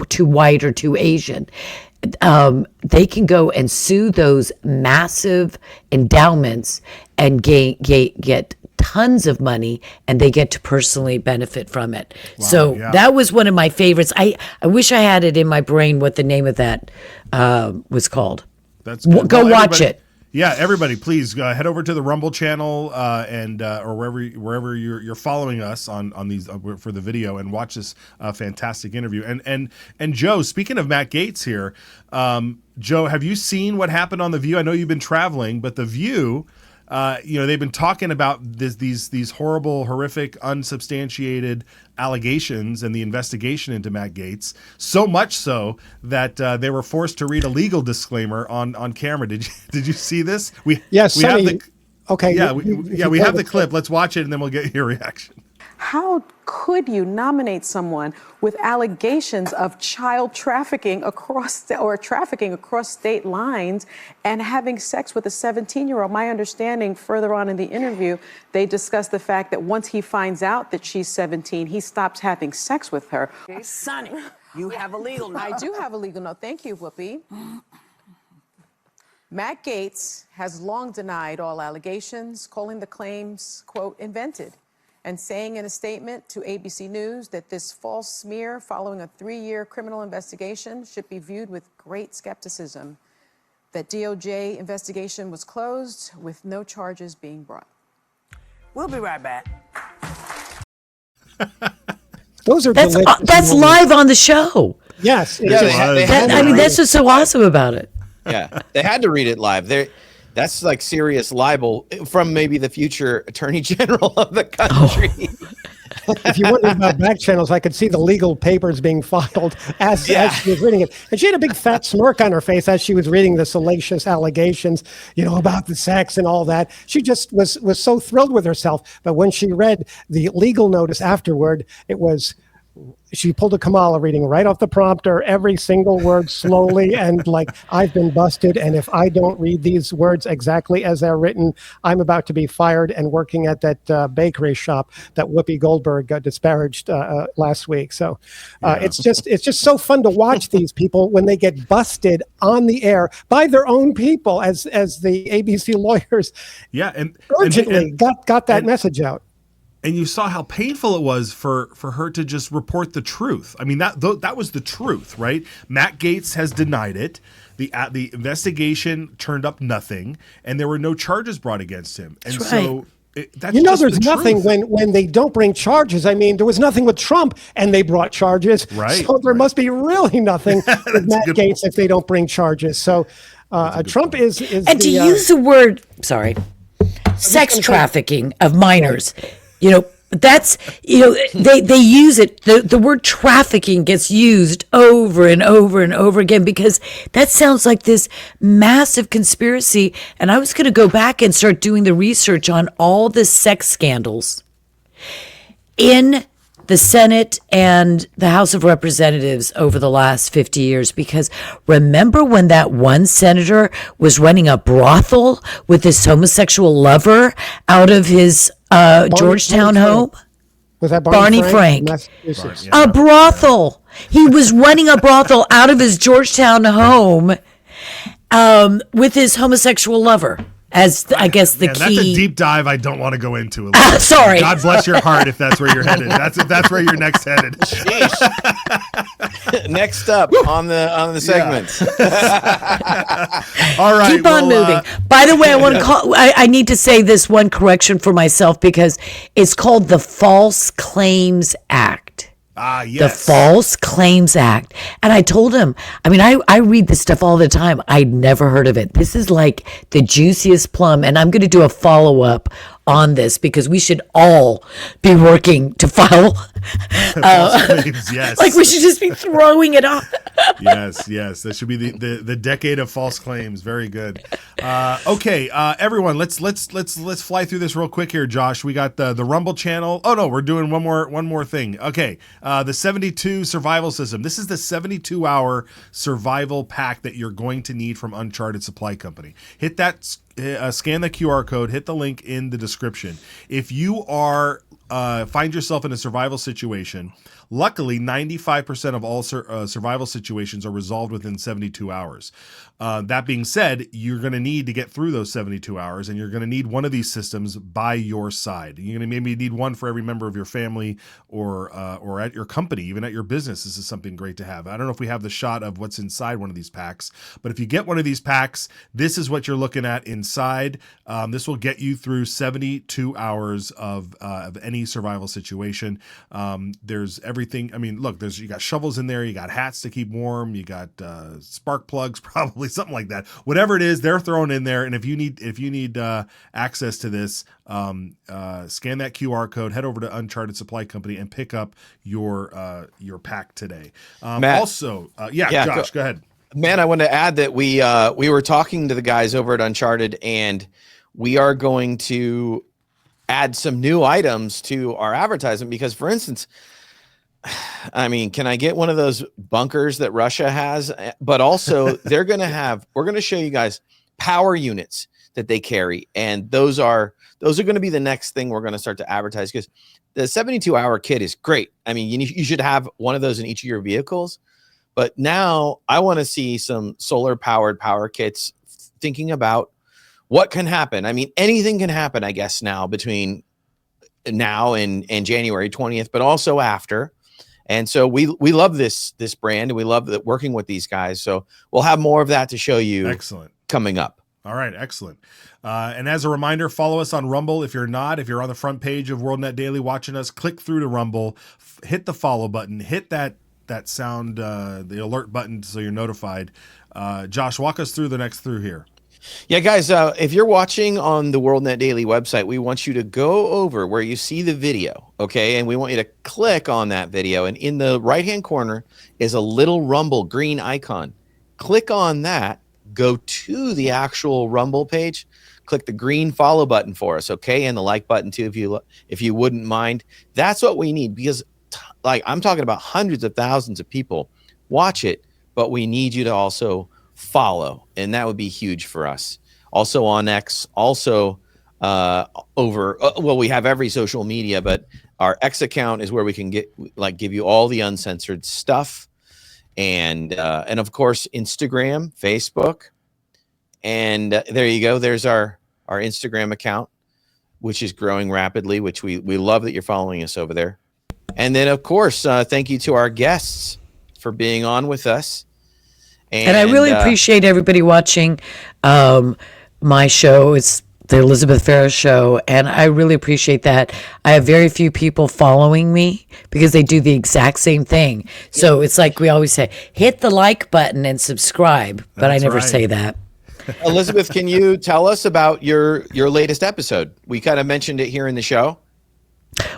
too white or too Asian, they can go and sue those massive endowments and get tons of money and they get to personally benefit from it. Wow, so yeah. that was one of my favorites. I wish I had it in my brain what the name of that was called. That's good. Go Well, watch everybody- it. Yeah, everybody, please head over to the Rumble channel and or wherever you're following us on these for the video and watch this fantastic interview. And Joe, speaking of Matt Gaetz here, Joe, have you seen what happened on The View? I know you've been traveling, but The View, they've been talking about these horrible, horrific, unsubstantiated allegations and the investigation into Matt Gaetz. So much so that they were forced to read a legal disclaimer on camera. Did you see this? Sonny, okay. We have the clip. Let's watch it and then we'll get your reaction. How could you nominate someone with allegations of child trafficking across state lines and having sex with a 17-year-old? My understanding further on in the interview, they discussed the fact that once he finds out that she's 17, he stops having sex with her. Sonny, you have a legal note. I do have a legal note. Thank you, Whoopi. Matt Gaetz has long denied all allegations, calling the claims, quote, invented, and saying in a statement to ABC News that this false smear following a 3-year criminal investigation should be viewed with great skepticism. That DOJ investigation was closed with no charges being brought. We'll be right back. Those are That's delicious moments. live on the show. Yes. Yeah, they had to I mean, read that's it. what's so awesome about it. Yeah, they had to read it live. That's like serious libel from maybe the future Attorney General of the country. If you wonder about back channels, I could see the legal papers being filed as she was reading it. And she had a big fat smirk on her face as she was reading the salacious allegations, about the sex and all that. She just was so thrilled with herself. But when she read the legal notice afterward, she pulled a Kamala reading right off the prompter, every single word slowly, and like, I've been busted, and if I don't read these words exactly as they're written, I'm about to be fired and working at that bakery shop that Whoopi Goldberg disparaged last week. So it's just so fun to watch these people when they get busted on the air by their own people, as the ABC lawyers urgently got that message out. And you saw how painful it was for her to just report the truth. I mean, that was the truth, right? Matt Gaetz has denied it. The investigation turned up nothing, and there were no charges brought against him. And That's so that's there's nothing when they don't bring charges. I mean, there was nothing with Trump, and they brought charges. Right. So there must be really nothing with Matt Gaetz if they don't bring charges. So Trump is And to use the word, sex trafficking of minors. That's, they use it. The word trafficking gets used over and over and over again because that sounds like this massive conspiracy. And I was going to go back and start doing the research on all the sex scandals in the Senate and the House of Representatives over the last 50 years, because remember when that one senator was running a brothel with his homosexual lover out of his Georgetown home? Was that Barney Frank? A brothel. He was running a brothel out of his Georgetown home with his homosexual lover. As I guess the key. That's a deep dive I don't want to go into. Sorry. God bless your heart if that's where you're headed. That's where you're next headed. Next up on the segment. All right. Keep on moving. By the way, I want to I need to say this one correction for myself because it's called the False Claims Act. Yes. The False Claims Act. And I told him, I read this stuff all the time. I'd never heard of it. This is like the juiciest plum. And I'm going to do a follow-up on this because we should all be working to file. False claims, yes. Like we should just be throwing it on. Yes. That should be the decade of false claims. Very good. Okay, everyone, let's fly through this real quick here, Josh. We got the Rumble channel. Oh no, we're doing one more thing. Okay, the 72 survival system. This is the 72-hour survival pack that you're going to need from Uncharted Supply Company. Hit that. Scan the QR code. Hit the link in the description. If you are find yourself in a survival situation, Luckily, 95% of all survival situations are resolved within 72 hours. That being said, you're going to need to get through those 72 hours, and you're going to need one of these systems by your side. You're going to maybe need one for every member of your family or at your company, even at your business. This is something great to have. I don't know if we have the shot of what's inside one of these packs, but if you get one of these packs, this is what you're looking at inside. This will get you through 72 hours of any survival situation. There's everything. I mean, look, you got shovels in there, you got hats to keep warm, you got spark plugs, probably something like that. Whatever it is, they're thrown in there. And if you need access to this, scan that QR code, head over to Uncharted Supply Company, and pick up your pack today. Matt, also, Josh, go ahead. Man, I want to add that we were talking to the guys over at Uncharted, and we are going to add some new items to our advertisement because, for instance, I mean, can I get one of those bunkers that Russia has? But also, we're going to show you guys power units that they carry, and those are going to be the next thing we're going to start to advertise, because the 72-hour kit is great. I mean, you should have one of those in each of your vehicles. But now I want to see some solar-powered power kits, thinking about what can happen. I mean, anything can happen, I guess, now between now and January 20th, but also after. And so we love this brand, and we love working with these guys. So we'll have more of that to show you. Excellent. Coming up. All right, excellent. And as a reminder, follow us on Rumble. If you're on the front page of WorldNetDaily watching us, click through to Rumble, hit the follow button, hit that sound, the alert button, so you're notified. Josh, walk us through the next through here. Yeah, guys, if you're watching on the WorldNetDaily website, we want you to go over where you see the video, okay? And we want you to click on that video. And in the right-hand corner is a little Rumble green icon. Click on that, go to the actual Rumble page, click the green follow button for us, okay? And the like button too, if you wouldn't mind. That's what we need, because I'm talking about hundreds of thousands of people watch it, but we need you to also follow, and that would be huge for us. Also on X, also we have every social media, but our X account is where we can give you all the uncensored stuff, and of course Instagram, Facebook, and there you go. There's our Instagram account, which is growing rapidly, which we love that you're following us over there. And then, of course, thank you to our guests for being on with us. And I really appreciate everybody watching my show. It's the Elizabeth Farris Show, and I really appreciate that. I have very few people following me because they do the exact same thing. So it's like we always say, hit the like button and subscribe, but I never say that. Elizabeth, can you tell us about your latest episode? We kind of mentioned it here in the show.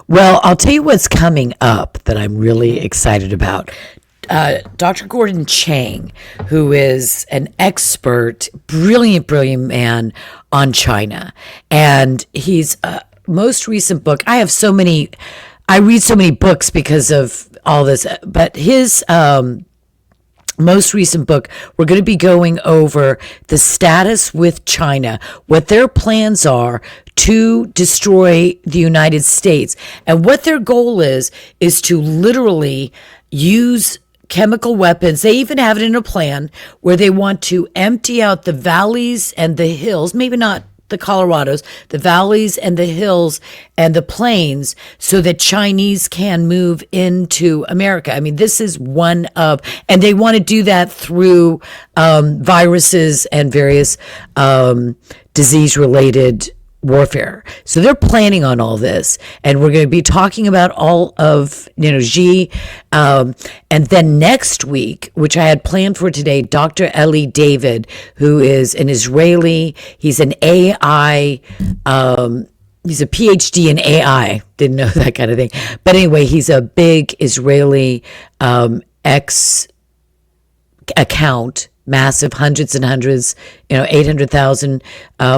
Well, I'll tell you what's coming up that I'm really excited about. Dr. Gordon Chang, who is an expert, brilliant man on China. And his most recent book, I read so many books because of all this, but his most recent book, we're going to be going over the status with China, what their plans are to destroy the United States. And what their goal is to literally use chemical weapons. They even have it in a plan where they want to empty out the valleys and the hills, maybe not the Colorados, the valleys and the hills and the plains, so that Chinese can move into America. I mean, this is one of, and they want to do that through viruses and various disease-related warfare. So they're planning on all this, and we're going to be talking about all of, Xi. And then next week, which I had planned for today, Dr. Eli David, who is an Israeli, he's an AI, he's a PhD in AI. Didn't know that kind of thing. But anyway, he's a big Israeli X account, massive, hundreds and hundreds, 800,000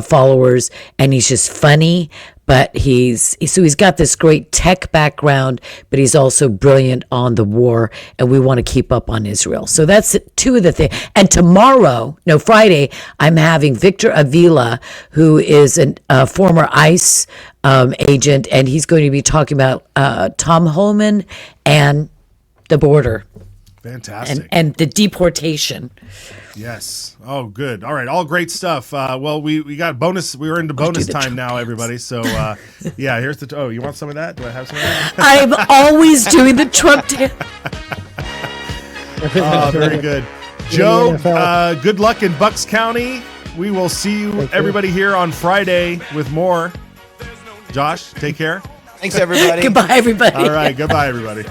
followers, and he's just funny. But he's got this great tech background, but he's also brilliant on the war, and we want to keep up on Israel. So that's two of the things. And Friday, I'm having Victor Avila, who is a former ICE agent, and he's going to be talking about Tom Holman and the border Fantastic. and the deportation. Yes. Oh, good. All right. All great stuff. Well, we got bonus. We were into bonus time now, everybody. So, yeah, here's the. Oh, you want some of that? Do I have some of that? I'm always doing the Trump dance. Oh, very good. Joe, good luck in Bucks County. We will see you, everybody, here on Friday with more. Josh, take care. Thanks, everybody. Goodbye, everybody. All right. Goodbye, everybody.